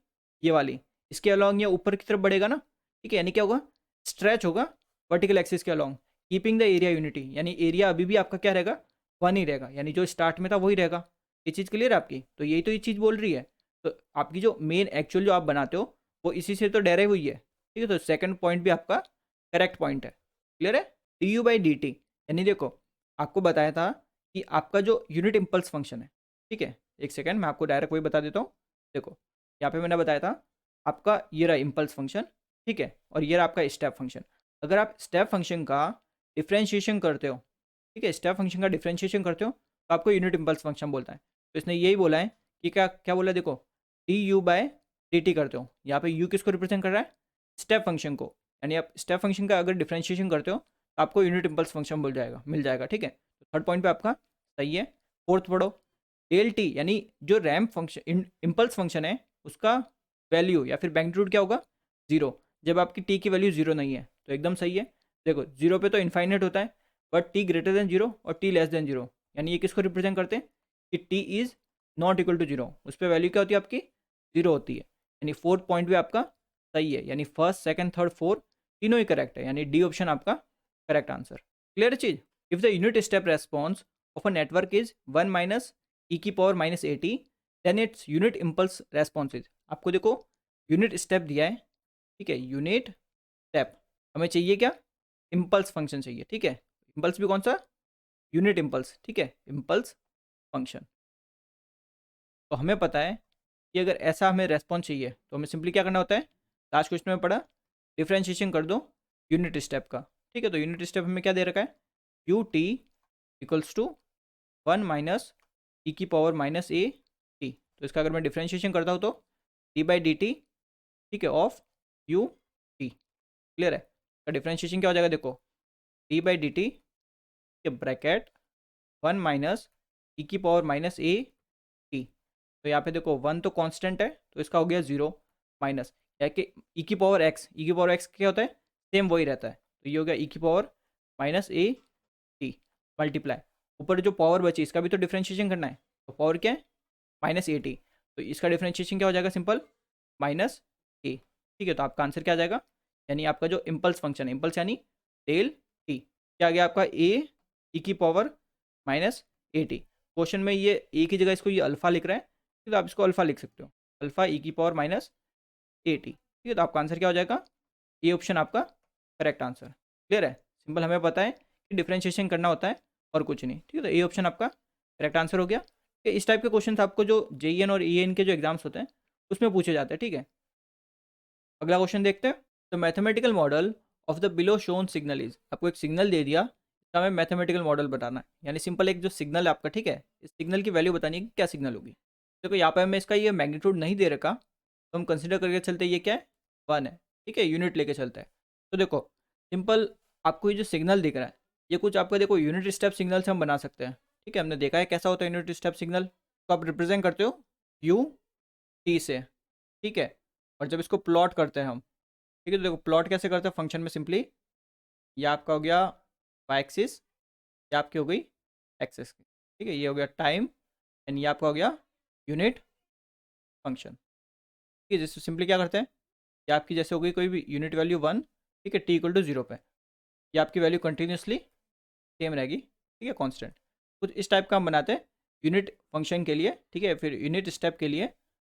ये वाली, इसके अलोंग ये ऊपर की तरफ बढ़ेगा ना, ठीक है, यानी क्या होगा, स्ट्रेच होगा वर्टिकल एक्सिस के along, keeping the area unity, यानी एरिया अभी भी आपका क्या रहेगा, 1 ही रहेगा, यानी जो स्टार्ट में था वही रहेगा। ये चीज़ क्लियर है आपकी, तो यही तो ये चीज़ बोल रही है। तो आपकी जो मेन एक्चुअल जो आप बनाते हो वो इसी से तो डेराइव हुई है, ठीक है। तो सेकंड पॉइंट भी आपका करेक्ट पॉइंट है। क्लियर है, du/dt, यानी देखो आपको बताया था कि आपका जो यूनिट इम्पल्स फंक्शन है, ठीक है, एक सेकंड मैं आपको डायरेक्ट वही बता देता हूँ। देखो यहाँ पे मैंने बताया था आपका ये रहा इम्पल्स फंक्शन, ठीक है, और ये रहा आपका स्टेप फंक्शन। अगर आप स्टेप फंक्शन का डिफ्रेंशिएशन करते हो, ठीक है, स्टेप फंक्शन का डिफ्रेंशिएशन करते हो तो आपको यूनिट इम्पल्स फंक्शन बोलता है। तो इसने यही बोला है कि क्या क्या बोला है, देखो du/dt करते हो, यहाँ पे u किसको रिप्रेजेंट कर रहा है, स्टेप फंक्शन को, यानी आप स्टेप फंक्शन का अगर डिफ्रेंशिएशन करते हो तो आपको यूनिट इम्पल्स फंक्शन मिल जाएगा, ठीक है। तो थर्ड पॉइंट पे आपका सही है। फोर्थ पढ़ो, डेल टी, यानी जो रैम्प फंक्शन इम्पल्स फंक्शन है उसका वैल्यू या फिर मैग्नीट्यूड क्या होगा, 0, जब आपकी टी की वैल्यू 0 नहीं है, तो एकदम सही है। देखो 0 पे तो इनफाइनाइट होता है, बट t <0 और t<0, यानी ये किसको रिप्रेजेंट करते हैं कि t ≠ 0, उस पर वैल्यू क्या होती है आपकी, 0 होती है। यानी फोर्थ पॉइंट भी आपका सही है, यानी फर्स्ट सेकंड थर्ड फोर्थ तीनों ही करेक्ट है, यानी डी ऑप्शन आपका करेक्ट आंसर। क्लियर चीज। If the unit step response of a network is 1 - e⁻ at, then its unit impulse response is, आपको देखो यूनिट स्टेप दिया है, ठीक है, यूनिट स्टेप, हमें चाहिए क्या, इम्पल्स फंक्शन चाहिए, ठीक है। इम्पल्स भी कौन सा, यूनिट इम्पल्स, ठीक है, इम्पल्स फंक्शन। तो हमें पता है कि अगर ऐसा हमें रेस्पॉन्स चाहिए तो हमें सिंपली क्या करना होता है, लास्ट क्वेश्चन में पढ़ा, डिफ्रेंशिएशन कर दो यूनिट स्टेप का, ठीक है। तो यूनिट स्टेप हमें क्या दे रखा है, ut = 1 - e⁻a t, तो इसका अगर मैं डिफ्रेंशिएशन करता हूँ तो d/dt, ठीक है, ऑफ ut। क्लियर है, का डिफ्रेंशिएशन क्या हो जाएगा, देखो d/dt के ब्रैकेट 1 - e⁻a t, तो यहाँ पे देखो 1 तो कांस्टेंट है तो इसका हो गया 0, माइनस या कि e⁻x क्या होता है, सेम वही रहता है, तो ये हो गया e⁻a t मल्टीप्लाई, ऊपर जो पावर बची इसका भी तो डिफ्रेंशिएशन करना है, तो पावर क्या है, -at, तो इसका डिफ्रेंशिएशन क्या हो जाएगा, सिंपल -a, ठीक है। तो आपका आंसर क्या आ जाएगा, यानी आपका जो इम्पल्स फंक्शन है, इम्पल्स यानी डेल टी, क्या आ गया आपका e⁻at। क्वेश्चन में ये ए की जगह इसको ये अल्फा लिख रहा है, तो आप इसको अल्फा लिख सकते हो, अल्फा e⁻at, ठीक है। तो आपका आंसर क्या हो जाएगा, ये ऑप्शन आपका करेक्ट आंसर। क्लियर है, सिंपल, हमें पता है कि डिफ्रेंशिएशन करना होता है और कुछ नहीं, ठीक है। तो ये ऑप्शन आपका करेक्ट आंसर हो गया। कि इस टाइप के क्वेश्चन आपको जो JEN और EN के जो एग्जाम्स होते हैं उसमें पूछे जाते हैं, ठीक है। अगला क्वेश्चन देखते हैं। तो mathematical model of the below shown signal is, आपको एक सिग्नल दे दिया, इसका हमें मैथमेटिकल मॉडल बताना है, यानी सिंपल एक जो सिग्नल है आपका, ठीक है, इस सिग्नल की वैल्यू बतानी है कि क्या सिग्नल होगी। देखो यहाँ पे हमें इसका ये मैग्नीट्यूड नहीं दे रखा, तो हम कंसिडर करके चलते हैं ये क्या है, 1 है, ठीक है, यूनिट लेके चलते हैं। तो देखो सिंपल, आपको ये जो सिग्नल दिख रहा है ये कुछ आपका देखो यूनिट स्टेप सिग्नल से हम बना सकते हैं। ठीक है, हमने देखा है कैसा होता है यूनिट स्टेप सिग्नल, तो आप रिप्रेजेंट करते हो यू टी से। ठीक है, और जब इसको प्लॉट करते हैं हम, ठीक है, तो देखो प्लॉट कैसे करते हैं फंक्शन में, सिंपली ये आपका हो गया वाई एक्सिस, ये आपकी हो गई एक्सिस। ठीक है, ये हो गया टाइम, एंड ये आपका हो गया यूनिट फंक्शन। ठीक है, जैसे सिंपली क्या करते हैं, ये आपकी जैसे हो गई कोई भी यूनिट वैल्यू 1, ठीक है, टी इक्वल टू 0 पे, ये आपकी वैल्यू कंटिन्यूसली सेम रहेगी। ठीक है, कांस्टेंट। कुछ इस टाइप का हम बनाते हैं यूनिट फंक्शन के लिए। ठीक है, फिर यूनिट स्टेप के लिए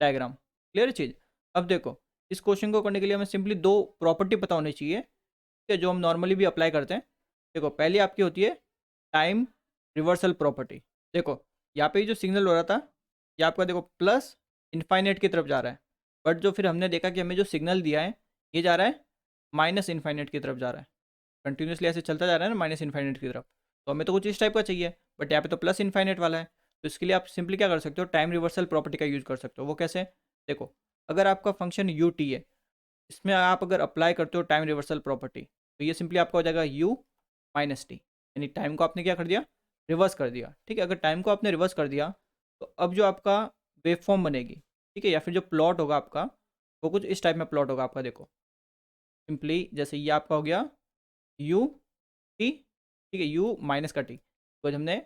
डायग्राम। क्लियर चीज़। अब देखो इस क्वेश्चन को करने के लिए हमें सिंपली दो प्रॉपर्टी पता होनी चाहिए, ठीक है, जो हम नॉर्मली भी अप्लाई करते हैं। देखो पहली आपकी होती है टाइम रिवर्सल प्रॉपर्टी। देखो यहाँ पे जो सिग्नल हो रहा था ये आपका देखो प्लस इनफाइनेट की तरफ जा रहा है, बट जो फिर हमने देखा कि हमें जो सिग्नल दिया है ये जा रहा है माइनस इनफाइनेट की तरफ जा रहा है। कंटिन्यूसली ऐसे चलता जा रहा है ना माइनस इन्फाइनेट की तरफ, तो हमें तो कुछ इस टाइप का चाहिए, बट यहाँ पे तो प्लस इन्फाइनेट वाला है। तो इसके लिए आप सिंपली क्या कर सकते हो, टाइम रिवर्सल प्रॉपर्टी का यूज़ कर सकते हो। वो कैसे, देखो अगर आपका फंक्शन यू टी है, इसमें आप अगर अप्लाई करते हो टाइम रिवर्सल प्रॉपर्टी, तो ये सिंपली आपका हो जाएगा यू माइनस टी, यानी टाइम को आपने क्या कर दिया, रिवर्स कर दिया। ठीक है, अगर टाइम को आपने रिवर्स कर दिया तो अब जो आपका वेव फॉर्म बनेगी, ठीक है, या फिर जो प्लॉट होगा आपका वो कुछ इस टाइप में प्लॉट होगा आपका। देखो सिंपली जैसे ये आपका हो गया यू टी, ठीक है, यू माइनस का टी, तो जब हमने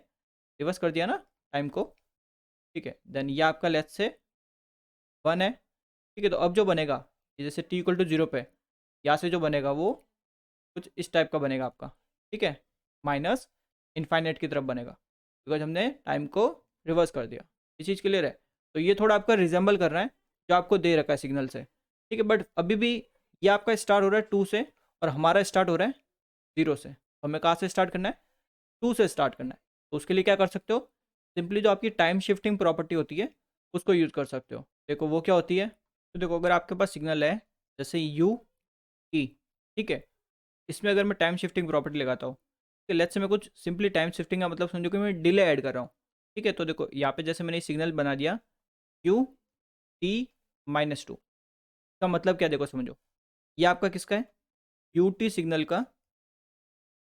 रिवर्स कर दिया ना टाइम को, ठीक है, देन ये आपका लेट्स से 1 है। ठीक है, तो अब जो बनेगा ये जैसे टी इक्वल टू 0 पे, यहाँ से जो बनेगा वो कुछ इस टाइप का बनेगा आपका। ठीक है, माइनस इनफाइनेट की तरफ बनेगा, बिकॉज हमने टाइम को रिवर्स कर दिया। इस चीज़ क्लियर है। तो ये थोड़ा आपका रिजेंबल कर रहा है जो आपको दे रखा है सिग्नल से। ठीक है, बट अभी भी ये आपका स्टार्ट हो रहा है 2 से, और हमारा स्टार्ट हो रहा है 0 से। तो हमें कहाँ से स्टार्ट करना है, 2 से स्टार्ट करना है। तो उसके लिए क्या कर सकते हो, सिंपली जो आपकी टाइम शिफ्टिंग प्रॉपर्टी होती है उसको यूज़ कर सकते हो। देखो वो क्या होती है, तो देखो अगर आपके पास सिग्नल है जैसे यू टी, ठीक है, इसमें अगर मैं टाइम शिफ्टिंग प्रॉपर्टी लगाता हूँ, कि लेट्स से मैं कुछ सिंपली टाइम शिफ्टिंग का मतलब समझो कि मैं डिले ऐड कर रहा हूँ। ठीक है, तो देखो यहाँ पे जैसे मैंने सिग्नल बना दिया यू टी माइनस टू, का मतलब क्या, देखो समझो ये आपका किसका है, यू टी सिग्नल का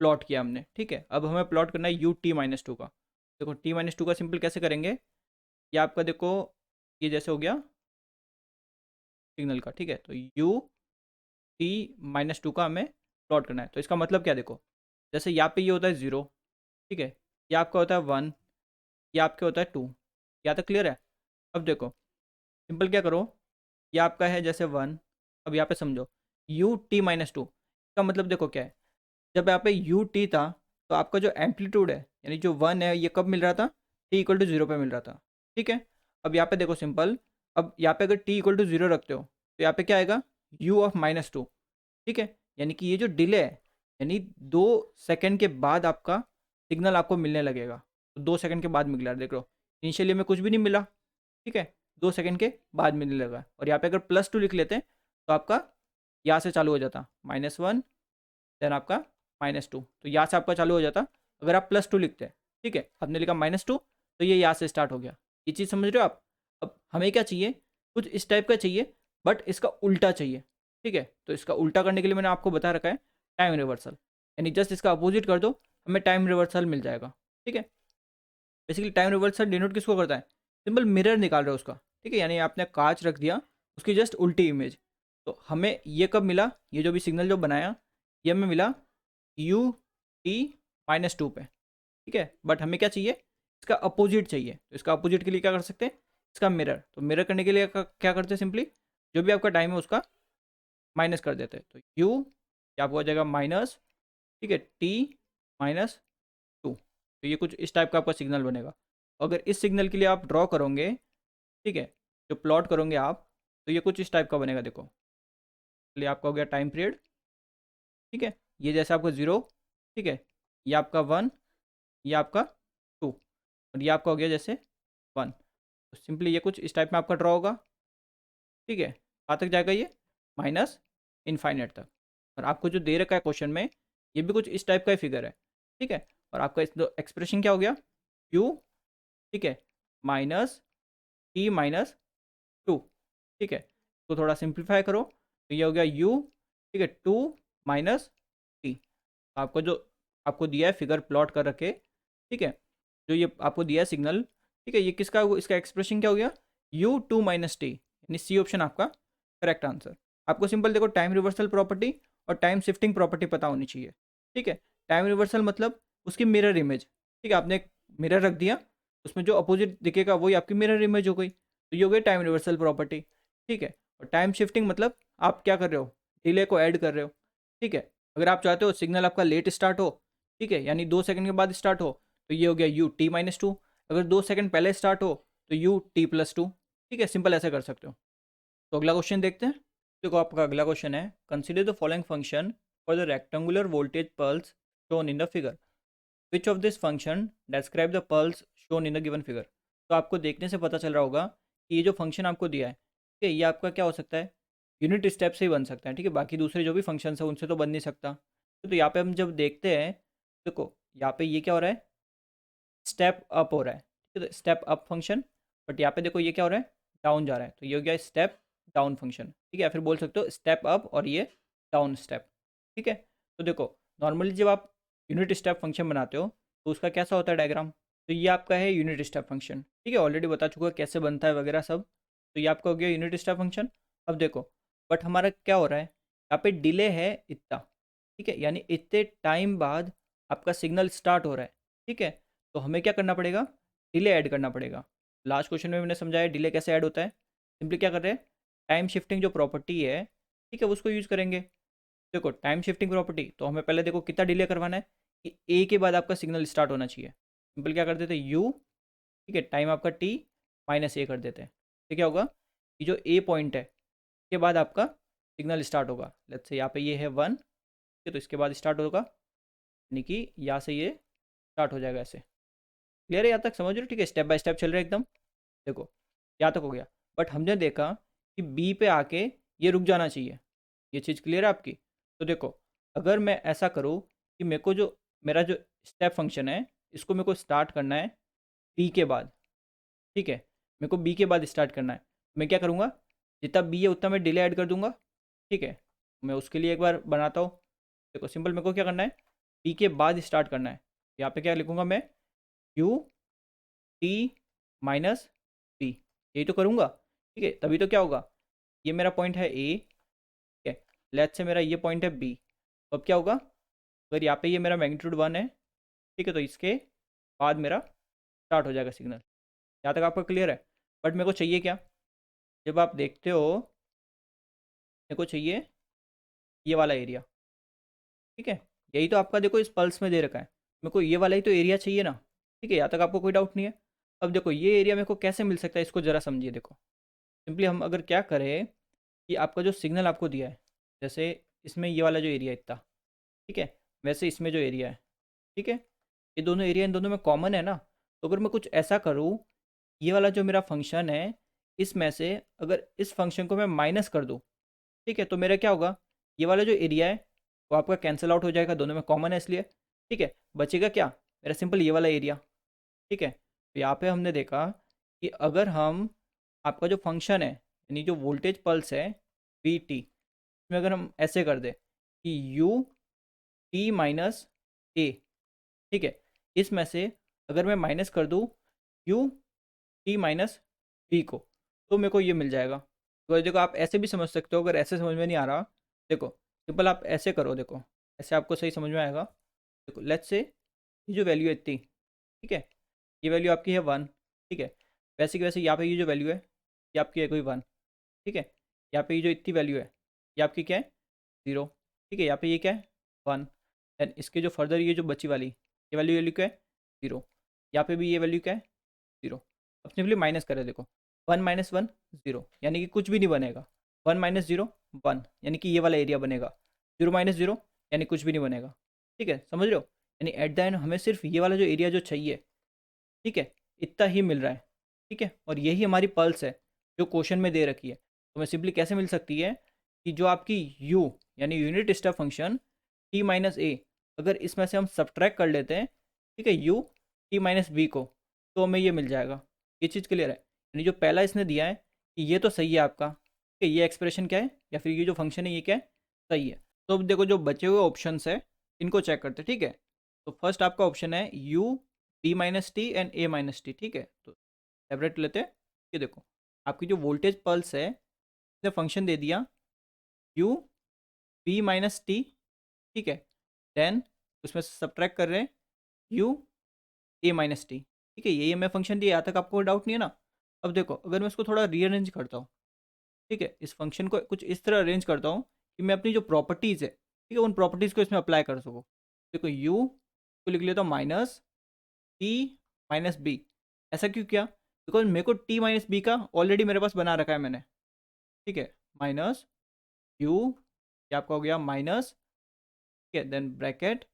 प्लॉट किया हमने। ठीक है, अब हमें प्लॉट करना है यू टी माइनस टू का। देखो टी माइनस टू का सिंपल कैसे करेंगे, ये आपका देखो ये जैसे हो गया सिग्नल का। ठीक है, तो यू टी माइनस टू का हमें प्लॉट करना है। तो इसका मतलब क्या, देखो जैसे यहाँ पे ये होता है 0, ठीक है, ये आपका होता है 1, ये आपका होता है 2। यहाँ तक क्लियर है। अब देखो सिंपल क्या करो, ये आपका है जैसे 1, अब यहाँ पे समझो यू टी माइनस टू का मतलब देखो क्या है, जब यहाँ पे यू टी था तो आपका जो एम्पलीट्यूड है यानी जो 1 है ये कब मिल रहा था, टी इक्वल टू 0 पे मिल रहा था। ठीक है, अब यहाँ पे देखो सिंपल, अब यहाँ पे अगर टी इक्वल टू 0 रखते हो तो यहाँ पे क्या आएगा, यू ऑफ माइनस टू। ठीक है, यानी कि ये जो डिले है, यानी 2 सेकंड के बाद आपका सिग्नल आपको मिलने लगेगा। तो 2 सेकंड के बाद मिल रहा है, देख लो इनिशियली में कुछ भी नहीं मिला। ठीक है, 2 सेकंड के बाद मिलने लगा। और यहाँ पे अगर +2 लिख लेते हैं तो आपका यहाँ से चालू हो जाता -1, देन आपका -2, तो यहाँ से आपका चालू हो जाता अगर आप +2 लिखते हैं। ठीक है, आपने लिखा -2 तो ये यहाँ से स्टार्ट हो गया। ये चीज़ समझ रहे हो आप। अब हमें क्या चाहिए, कुछ इस टाइप का चाहिए, बट इसका उल्टा चाहिए। ठीक है, तो इसका उल्टा करने के लिए मैंने आपको बता रखा है टाइम रिवर्सल, यानी जस्ट इसका अपोजिट कर दो, हमें टाइम रिवर्सल मिल जाएगा। ठीक है, बेसिकली टाइम रिवर्सल डिनोट किसको करता है, सिंपल मिरर निकाल रहे हो उसका। ठीक है, यानी आपने कांच रख दिया उसकी जस्ट उल्टी इमेज। तो हमें ये कब मिला, ये जो भी सिग्नल जो बनाया ये हमें मिला यू टी -2 पे। ठीक है, बट हमें क्या चाहिए, इसका अपोजिट चाहिए। तो इसका अपोजिट के लिए क्या कर सकते हैं, इसका मिरर। तो मिरर करने के लिए क्या करते हैं, सिंपली जो भी आपका टाइम है उसका माइनस कर देते हैं। तो यू क्या आपको हो जाएगा माइनस, ठीक है, टी -2। तो ये कुछ इस टाइप का आपका सिग्नल बनेगा। अगर इस सिग्नल के लिए आप ड्रॉ करोगे, ठीक है, जो प्लॉट करोगे आप, तो ये कुछ इस टाइप का बनेगा। देखो चलिए आपका हो गया टाइम पीरियड। ठीक है, ये जैसे आपका 0, ठीक है, ये आपका 1, ये आपका 2, और ये आपका हो गया जैसे 1। तो सिंपली ये कुछ इस टाइप में आपका ड्रॉ होगा। ठीक है, कहाँ तक जाएगा ये, माइनस इनफाइनेट तक। और आपको जो दे रखा है क्वेश्चन में ये भी कुछ इस टाइप का ही फिगर है। ठीक है, और आपका इस एक्सप्रेशन क्या हो गया, क्यू, ठीक है, माइनस टी -2। ठीक है, तो थोड़ा सिंप्लीफाई करो तो ये हो गया यू, ठीक है, 2 माइनस टी। आपको दिया है फिगर प्लॉट कर रखे, ठीक है, जो ये आपको दिया है सिग्नल, ठीक है, ये किसका, इसका एक्सप्रेशन क्या हो गया, u टू माइनस टी, यानी सी ऑप्शन आपका करेक्ट आंसर। आपको सिंपल देखो टाइम रिवर्सल प्रॉपर्टी और टाइम शिफ्टिंग प्रॉपर्टी पता होनी चाहिए, ठीक है। टाइम रिवर्सल मतलब उसकी मिरर इमेज, ठीक है, आपने एक मिरर रख दिया, उसमें जो अपोजिट दिखेगा वही आपकी मिरर इमेज हो गई, तो ये हो गई टाइम रिवर्सल प्रॉपर्टी, ठीक है। और टाइम शिफ्टिंग मतलब आप क्या कर रहे हो, डिले को ऐड कर रहे हो, ठीक है। अगर आप चाहते हो सिग्नल आपका लेट स्टार्ट हो, ठीक है, यानी 2 सेकंड के बाद स्टार्ट हो, तो ये हो गया यू टी माइनस टू। अगर 2 सेकंड पहले स्टार्ट हो तो यू टी प्लस टू, ठीक है, सिंपल ऐसे कर सकते हो। तो अगला क्वेश्चन देखते हैं। देखो आपका अगला क्वेश्चन है, consider the following function for the rectangular voltage pulse shown in the figure, which of this function describe the pulse shown in the given figure. तो आपको देखने से पता चल रहा होगा कि ये जो फंक्शन आपको दिया है, ठीक है, ये आपका क्या हो सकता है, यूनिट स्टेप से ही बन सकता है, ठीक है, बाकी दूसरे जो भी फंक्शन है उनसे तो बन नहीं सकता। तो यहाँ पे हम जब देखते हैं, देखो यहाँ पे ये क्या हो रहा है, स्टेप अप हो रहा है, ठीक है, तो स्टेप अप फंक्शन, बट यहाँ पे देखो ये क्या हो रहा है, डाउन जा रहा है, तो ये हो गया स्टेप डाउन फंक्शन, ठीक है, या फिर बोल सकते हो स्टेप अप और ये डाउन स्टेप, ठीक है। तो देखो नॉर्मली जब आप यूनिट स्टेप फंक्शन बनाते हो तो उसका कैसा होता है डायग्राम, तो ये आपका है यूनिट स्टेप फंक्शन, ठीक है, ऑलरेडी बता चुका कैसे बनता है वगैरह सब। तो ये आपका हो गया यूनिट स्टेप फंक्शन। अब देखो बट हमारा क्या हो रहा है, यहाँ पे डिले है इतना, ठीक है, यानी इतने टाइम बाद आपका सिग्नल स्टार्ट हो रहा है, ठीक है। तो हमें क्या करना पड़ेगा, डिले ऐड करना पड़ेगा। लास्ट क्वेश्चन में मैंने समझाया डिले कैसे ऐड होता है, सिंपली क्या कर रहे हैं, टाइम शिफ्टिंग जो प्रॉपर्टी है, ठीक है, उसको यूज़ करेंगे। देखो टाइम शिफ्टिंग प्रॉपर्टी, तो हमें पहले देखो कितना डिले करवाना है कि ए के बाद आपका सिग्नल स्टार्ट होना चाहिए। सिंपल क्या कर देते हैं, यू, ठीक है, टाइम आपका टी माइनस ए कर देते हैं, तो क्या होगा कि जो ए पॉइंट है के बाद आपका सिग्नल स्टार्ट होगा, लेट्स से यहाँ पे ये है 1, ठीक है, तो इसके बाद स्टार्ट होगा, यानी कि यहाँ से ये स्टार्ट हो जाएगा ऐसे। क्लियर है यहाँ तक, समझ रहे हो, ठीक है, स्टेप बाय स्टेप चल रहा है एकदम। देखो यहाँ तक हो गया, बट हमने देखा कि बी पे आके ये रुक जाना चाहिए, ये चीज़ क्लियर है आपकी। तो देखो अगर मैं ऐसा करूँ कि मेरे को जो मेरा जो स्टेप फंक्शन है इसको मेरे को स्टार्ट करना है बी के बाद, ठीक है, मेरे को बी के बाद स्टार्ट करना है, मैं क्या करूँगा, जितना बी है उतना मैं डिले ऐड कर दूंगा, ठीक है। मैं उसके लिए एक बार बनाता हूँ। देखो सिंपल मेरे को क्या करना है, बी के बाद स्टार्ट करना है, यहाँ पे क्या लिखूँगा मैं, यू टी माइनस बी, यही तो करूँगा, ठीक है, तभी तो क्या होगा, ये मेरा पॉइंट है ए, ठीक है, लेट्स से मेरा ये पॉइंट है बी, तो अब क्या होगा, अगर यहाँ पे ये मेरा मैग्नीट्यूड 1 है, ठीक है, तो इसके बाद मेरा स्टार्ट हो जाएगा सिग्नल। यहाँ तक आपका क्लियर है। बट मेरे को चाहिए क्या, जब आप देखते हो मेरे को चाहिए ये वाला एरिया, ठीक है, यही तो आपका देखो इस पल्स में दे रखा है, मेरे को ये वाला ही तो एरिया चाहिए ना, ठीक है, यहाँ तक आपको कोई डाउट नहीं है। अब देखो ये एरिया मेरे को कैसे मिल सकता है, इसको ज़रा समझिए। देखो सिंपली हम अगर क्या करें कि आपका जो सिग्नल आपको दिया है, जैसे इसमें ये वाला जो एरिया इतना, ठीक है, वैसे इसमें जो एरिया है, ठीक है, ये दोनों एरिया इन दोनों में कॉमन है ना। तो अगर मैं कुछ ऐसा करूँ, ये वाला जो मेरा फंक्शन है इसमें से अगर इस फंक्शन को मैं माइनस कर दूँ, ठीक है, तो मेरा क्या होगा, ये वाला जो एरिया है वो आपका कैंसिल आउट हो जाएगा, दोनों में कॉमन है इसलिए, ठीक है, बचेगा क्या, मेरा सिंपल ये वाला एरिया, ठीक है। तो यहाँ पे हमने देखा कि अगर हम आपका जो फंक्शन है यानी जो वोल्टेज पल्स है वी टी, इसमें अगर हम ऐसे कर दें कि यू टी माइनस ए, ठीक है, इसमें से अगर मैं माइनस कर दूँ यू टी माइनस बी को, तो मेरे को ये मिल जाएगा। तो देखो आप ऐसे भी समझ सकते हो, अगर ऐसे समझ में नहीं आ रहा, देखो सिंपल आप ऐसे करो, देखो ऐसे आपको सही समझ में आएगा। देखो लेट्स से ये जो वैल्यू है इतनी, ठीक है, ये वैल्यू आपकी है 1, ठीक है, वैसे कि वैसे यहाँ पे ये जो वैल्यू है ये आपकी है कोई 1, ठीक है, यहाँ पे ये जो इतनी वैल्यू है ये आपकी क्या है 0, ठीक है, यहाँ पे ये क्या है 1, देन इसके जो फर्दर ये जो बची वाली ये वैल्यू क्या है 0, यहाँ पे भी ये वैल्यू क्या है 0। अब सिंपली माइनस करें, देखो 1 माइनस 1 0, यानी कि कुछ भी नहीं बनेगा, 1 माइनस 0 1, यानी कि ये वाला एरिया बनेगा, 0 माइनस 0 यानी कुछ भी नहीं बनेगा, ठीक है, समझ रहे हो, यानी एट द एंड हमें सिर्फ ये वाला जो एरिया जो चाहिए, ठीक है, इतना ही मिल रहा है, ठीक है, और यही हमारी पल्स है जो क्वेश्चन में दे रखी है। तो मैं सिंपली कैसे मिल सकती है कि जो आपकी u यानी unit step function t minus A, अगर इसमें से हम सब्ट्रैक्ट कर लेते हैं, ठीक है, u t माइनस बी को, तो हमें ये मिल जाएगा। ये चीज़ क्लियर है, यानी जो पहला इसने दिया है कि ये तो सही है आपका, ठीक है, ये एक्सप्रेशन क्या है या फिर ये जो फंक्शन है ये क्या है, सही है। तो अब देखो जो बचे हुए ऑप्शंस है इनको चेक करते हैं, ठीक है। तो फर्स्ट आपका ऑप्शन है u b minus T and a minus T, ठीक है। तो सेपरेट लेते हैं। ये देखो आपकी जो वोल्टेज पल्स है इसने फंक्शन दे दिया u b माइनस टी, ठीक है। देन उसमें से सब्ट्रैक्ट कर रहे हैं u a माइनस टी, ठीक है। यही हमें फंक्शन दिया, यहाँ तक आपको डाउट नहीं है ना। अब देखो अगर मैं इसको थोड़ा रीअरेंज करता हूँ, ठीक है, इस फंक्शन को कुछ इस तरह अरेंज करता हूँ कि मैं अपनी जो प्रॉपर्टीज़ है, ठीक है, उन प्रॉपर्टीज़ को इसमें अप्लाई कर सकूँ। देखो u को लिख लेता हूँ माइनस टी माइनस बी। ऐसा क्यों किया? बिकॉज मेरे को टी माइनस बी का ऑलरेडी मेरे पास बना रखा है मैंने, ठीक है। माइनस यू, ये आपका हो गया माइनस, ठीक है, देन ब्रैकेट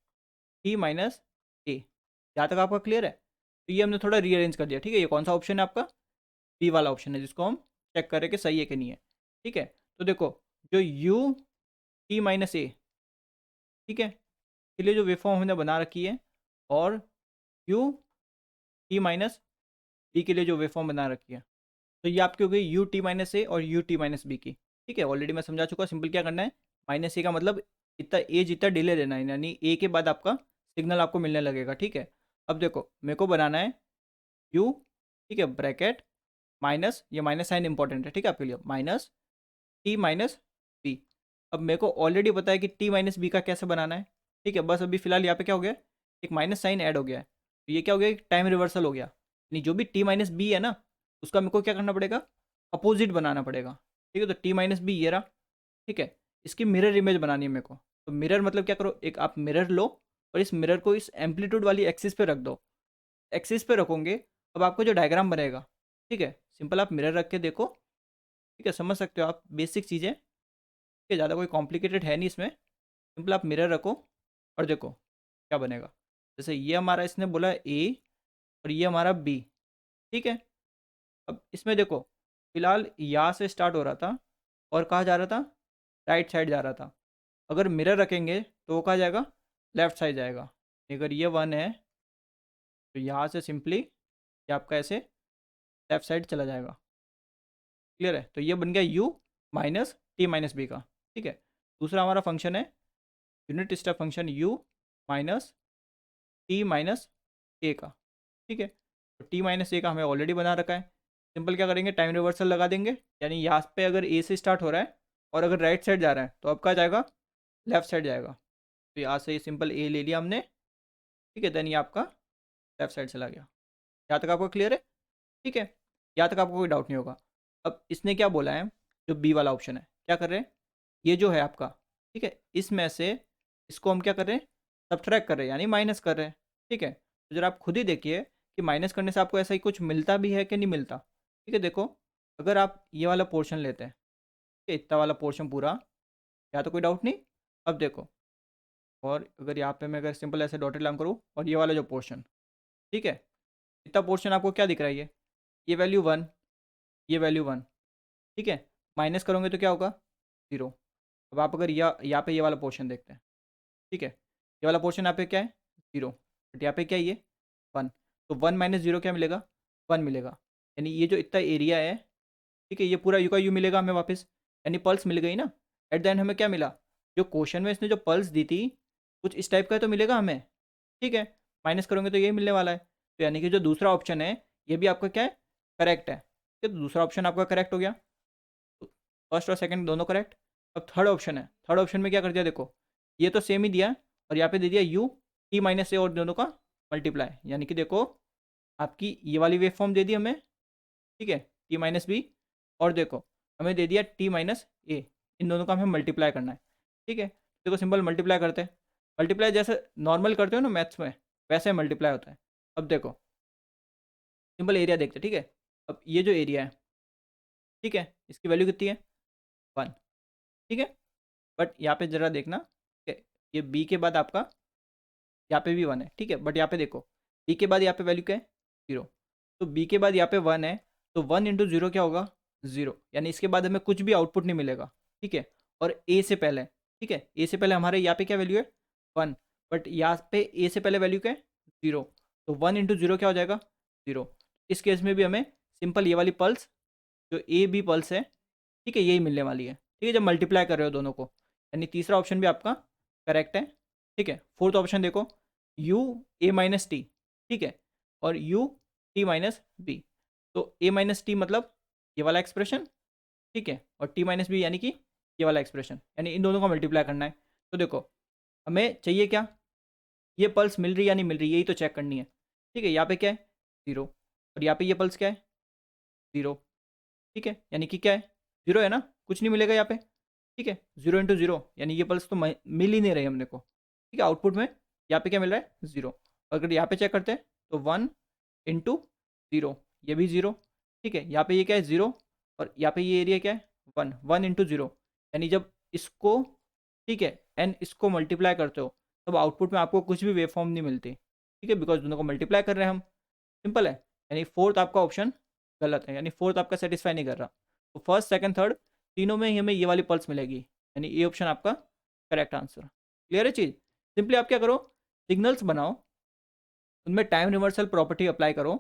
टी माइनस ए। यहाँ तक आपका क्लियर है? तो ये हमने थोड़ा रीअरेंज कर दिया, ठीक है। ये कौन सा ऑप्शन है आपका? बी वाला ऑप्शन है, जिसको हम चेक करें कि सही है कि नहीं है, ठीक है। तो देखो जो यू टी माइनस ए, ठीक है, के लिए जो वेवफॉर्म हमने बना रखी है, और यू टी माइनस बी के लिए जो वेवफॉर्म बना रखी है, तो ये आपकी हो गई यू टी माइनस ए और यू टी माइनस बी की, ठीक है। ऑलरेडी मैं समझा चुका, सिंपल क्या करना है, माइनस ए का मतलब इतना ए जितना डिले देना है, यानी ए के बाद आपका सिग्नल आपको मिलने लगेगा, ठीक है। अब देखो मेरे को बनाना है यू, ठीक है, ब्रैकेट माइनस, ये माइनस साइन इंपॉर्टेंट है, ठीक है, आपके लिए माइनस टी माइनस बी। अब मेरे को ऑलरेडी पता है कि टी माइनस बी का कैसे बनाना है, ठीक है। बस अभी फिलहाल यहाँ पे क्या हो गया, एक माइनस साइन ऐड हो गया है, तो ये क्या हो गया, एक टाइम रिवर्सल हो गया, यानी जो भी टी माइनस बी है ना, उसका मेरे को क्या करना पड़ेगा, अपोजिट बनाना पड़ेगा, ठीक है। तो टी माइनस बी ये रहा, ठीक है। इसकी मिरर इमेज बनानी है मेरे को। तो मिरर मतलब क्या करो, एक आप मिरर लो और इस मिरर को इस एम्पलीट्यूड वाली एक्सिस पे रख दो। एक्सिस पे रखोगे, अब आपको जो डायग्राम बनेगा, ठीक है, सिंपल आप मिरर रख के देखो, ठीक है, समझ सकते हो आप, बेसिक चीज़ें, ठीक है, ज़्यादा कोई कॉम्प्लिकेटेड है नहीं इसमें। सिंपल आप मिरर रखो और देखो क्या बनेगा। जैसे ये हमारा इसने बोला ए और ये हमारा बी, ठीक है। अब इसमें देखो फिलहाल यहाँ से स्टार्ट हो रहा था और कहाँ जा रहा था, राइट साइड जा रहा था। अगर मिरर रखेंगे तो वो कहाँ जाएगा, लेफ्ट साइड जाएगा। अगर ये वन है तो यहाँ से सिंपली ये आपका ऐसे लेफ्ट साइड चला जाएगा। क्लियर है? तो ये बन गया U minus T minus B का, ठीक है। दूसरा हमारा फंक्शन है unit step function U minus T minus A का, ठीक है। तो टी माइनस ए का हमें ऑलरेडी बना रखा है। सिंपल क्या करेंगे, टाइम रिवर्सल लगा देंगे, यानी यहाँ पे अगर ए से स्टार्ट हो रहा है और अगर राइट साइड जा रहा है तो अब कहाँ जाएगा, लेफ्ट साइड जाएगा। तो यहाँ से सिंपल ए ले लिया हमने, ठीक है, देन ये आपका लेफ्ट साइड चला गया। यहाँ तक आपको क्लियर है? ठीक है, यहाँ तक आपको कोई डाउट नहीं होगा। अब इसने क्या बोला है, जो बी वाला ऑप्शन है, क्या कर रहे हैं, ये जो है आपका, ठीक है, इसमें से इसको हम क्या कर रहे हैं, सब्ट्रैक्ट कर रहे हैं, यानी माइनस कर रहे हैं, ठीक है। तो जरा आप खुद ही देखिए कि माइनस करने से आपको ऐसा ही कुछ मिलता भी है कि नहीं मिलता, ठीक है। देखो अगर आप ये वाला पोर्शन लेते हैं, ठीक है, इतना वाला पोर्शन पूरा, यहाँ तो कोई डाउट नहीं। अब देखो, और अगर यहाँ पे मैं अगर सिंपल ऐसे डॉटेड लाइन करूँ और ये वाला जो पोर्शन, ठीक है, इतना पोर्शन आपको क्या दिख रहा है, ये वैल्यू वन, ये वैल्यू वन, ठीक है। माइनस करोगे तो क्या होगा, जीरो। अब आप अगर यहाँ पे ये वाला पोर्शन देखते हैं, ठीक है, ये वाला पोर्शन यहाँ पे क्या है, जीरो, बट यहाँ पे क्या है, ये वन। तो वन माइनस जीरो क्या मिलेगा, वन मिलेगा। यानी ये जो इतना एरिया है, ठीक है, ये पूरा यू का यू मिलेगा हमें वापस, यानी पल्स मिल गई ना। एट द एंड हमें क्या मिला, जो क्वेश्चन में इसने जो पल्स दी थी कुछ इस टाइप का तो मिलेगा हमें, ठीक है। माइनस करोगे तो यही मिलने वाला है। तो यानी कि जो दूसरा ऑप्शन है ये भी आपका क्या है, करेक्ट है, ठीक है। तो दूसरा ऑप्शन आपका करेक्ट हो गया, तो फर्स्ट और सेकंड दोनों करेक्ट। अब थर्ड ऑप्शन है, थर्ड ऑप्शन में क्या कर दिया, देखो ये तो सेम ही दिया और यहाँ पे दे दिया यू टी माइनस ए और दोनों का मल्टीप्लाई, यानी कि देखो आपकी ये वाली वेव फॉर्म दे दी हमें, ठीक है, टी माइनस बी, और देखो हमें दे दिया टी माइनस ए, इन दोनों का हमें मल्टीप्लाई करना है, ठीक है। देखो सिंपल मल्टीप्लाई करते हैं, मल्टीप्लाई जैसे नॉर्मल करते हो ना मैथ्स में, वैसे मल्टीप्लाई होता है। अब देखो सिंपल एरिया देखते हैं, ठीक है। अब ये जो एरिया है, ठीक है, इसकी वैल्यू कितनी है, वन, ठीक है। बट यहाँ पे ज़रा देखना, ठीक है, ये बी के बाद आपका यहाँ पे भी वन है, ठीक है, बट यहाँ पे देखो बी के बाद यहाँ पे वैल्यू क्या है, जीरो। तो बी के बाद यहाँ पे वन है, तो वन इंटू जीरो क्या होगा, जीरो, यानी इसके बाद हमें कुछ भी आउटपुट नहीं मिलेगा, ठीक है। और ए से पहले, ठीक है, ए से पहले हमारे यहाँ पे क्या वैल्यू है, वन, बट यहाँ पे ए से पहले वैल्यू क्या है, जीरो। तो वन इंटू जीरो क्या हो जाएगा, जीरो। इस केस में भी हमें सिंपल ये वाली पल्स जो ए बी पल्स है, ठीक है, यही मिलने वाली है, ठीक है, जब मल्टीप्लाई कर रहे हो दोनों को। यानी तीसरा ऑप्शन भी आपका करेक्ट है। ठीक है, फोर्थ ऑप्शन देखो, यू ए माइनस टी, ठीक है, और यू टी माइनस बी। तो ए माइनस टी मतलब ये वाला एक्सप्रेशन, ठीक है, और टी माइनस बी यानी कि ये वाला एक्सप्रेशन, यानी इन दोनों का मल्टीप्लाई करना है। तो देखो हमें चाहिए क्या, ये पल्स मिल रही है या नहीं मिल रही, यही तो चेक करनी है। ठीक है, यहाँ पे क्या है, जीरो, और यहाँ पे ये पल्स क्या है, जीरो। ठीक है, यानी कि क्या है, जीरो है ना, कुछ नहीं मिलेगा यहाँ पे। ठीक है, जीरो इंटू जीरो, यानी ये पल्स तो मिल ही नहीं रही हमने को। ठीक है, आउटपुट में यहाँ पे क्या मिल रहा है, जीरो। अगर यहाँ पे चेक करते हैं तो वन इंटू जीरो, ये भी जीरो। ठीक है, यहाँ पे ये क्या है, जीरो, और यहाँ पे ये एरिया क्या है, वन, वन इंटू जीरो, यानी जब इसको, ठीक है, एंड इसको मल्टीप्लाई करते हो तब आउटपुट में आपको कुछ भी वेव फॉर्म नहीं मिलती। ठीक है, बिकॉज दोनों को मल्टीप्लाई कर रहे हैं हम, सिंपल है। यानी फोर्थ आपका ऑप्शन गलत है, यानी फोर्थ आपका सेटिस्फाई नहीं कर रहा। तो फर्स्ट सेकंड थर्ड तीनों में ही हमें ये वाली पल्स मिलेगी, यानी ये ऑप्शन आपका करेक्ट आंसर। क्लियर है चीज़। सिंपली आप क्या करो, सिग्नल्स बनाओ, उनमें टाइम रिवर्सल प्रॉपर्टी अप्लाई करो।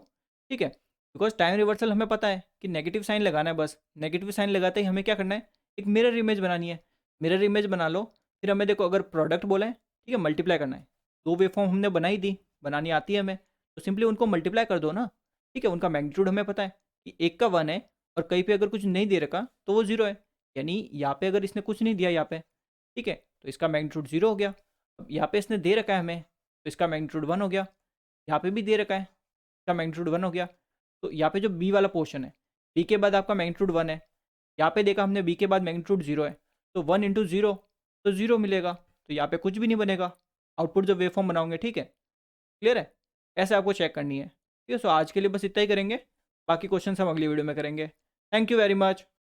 ठीक है, बिकॉज टाइम रिवर्सल हमें पता है कि नेगेटिव साइन लगाना है, बस नेगेटिव साइन लगाते ही हमें क्या करना है, एक मिरर इमेज बनानी है। मिरर इमेज बना लो, फिर हमें देखो अगर प्रोडक्ट बोला है, ठीक है, मल्टीप्लाई करना है, दो वेव फॉर्म हमने बनाई दी, बनानी आती है हमें, तो सिंपली उनको मल्टीप्लाई कर दो ना। ठीक है, उनका मैग्नीट्यूड हमें पता है कि एक का वन है, और कहीं पे अगर कुछ नहीं दे रखा तो वो जीरो है, यानी यहाँ पे अगर इसने कुछ नहीं दिया यहाँ पे, ठीक है, तो इसका मैग्नीट्यूड जीरो हो गया। अब यहाँ पे इसने दे रखा है हमें, तो इसका मैग्नीट्यूड वन हो गया। यहाँ पे भी दे रखा है, इसका मैग्नीट्यूड वन हो गया। तो यहाँ पे जो बी वाला पोर्शन है, बी के बाद आपका मैग्नीट्यूड वन है, यहाँ पे देखा हमने बी के बाद मैग्नीट्यूड जीरो है, तो वन इंटू जीरो तो जीरो मिलेगा, तो यहाँ पे कुछ भी नहीं बनेगा आउटपुट जब वेव फॉर्म बनाओगे। ठीक है, क्लियर है, ऐसे आपको चेक करनी है। ठीक है, सो आज के लिए बस इतना ही करेंगे, बाकी क्वेश्चन हम अगली वीडियो में करेंगे। Thank you very much.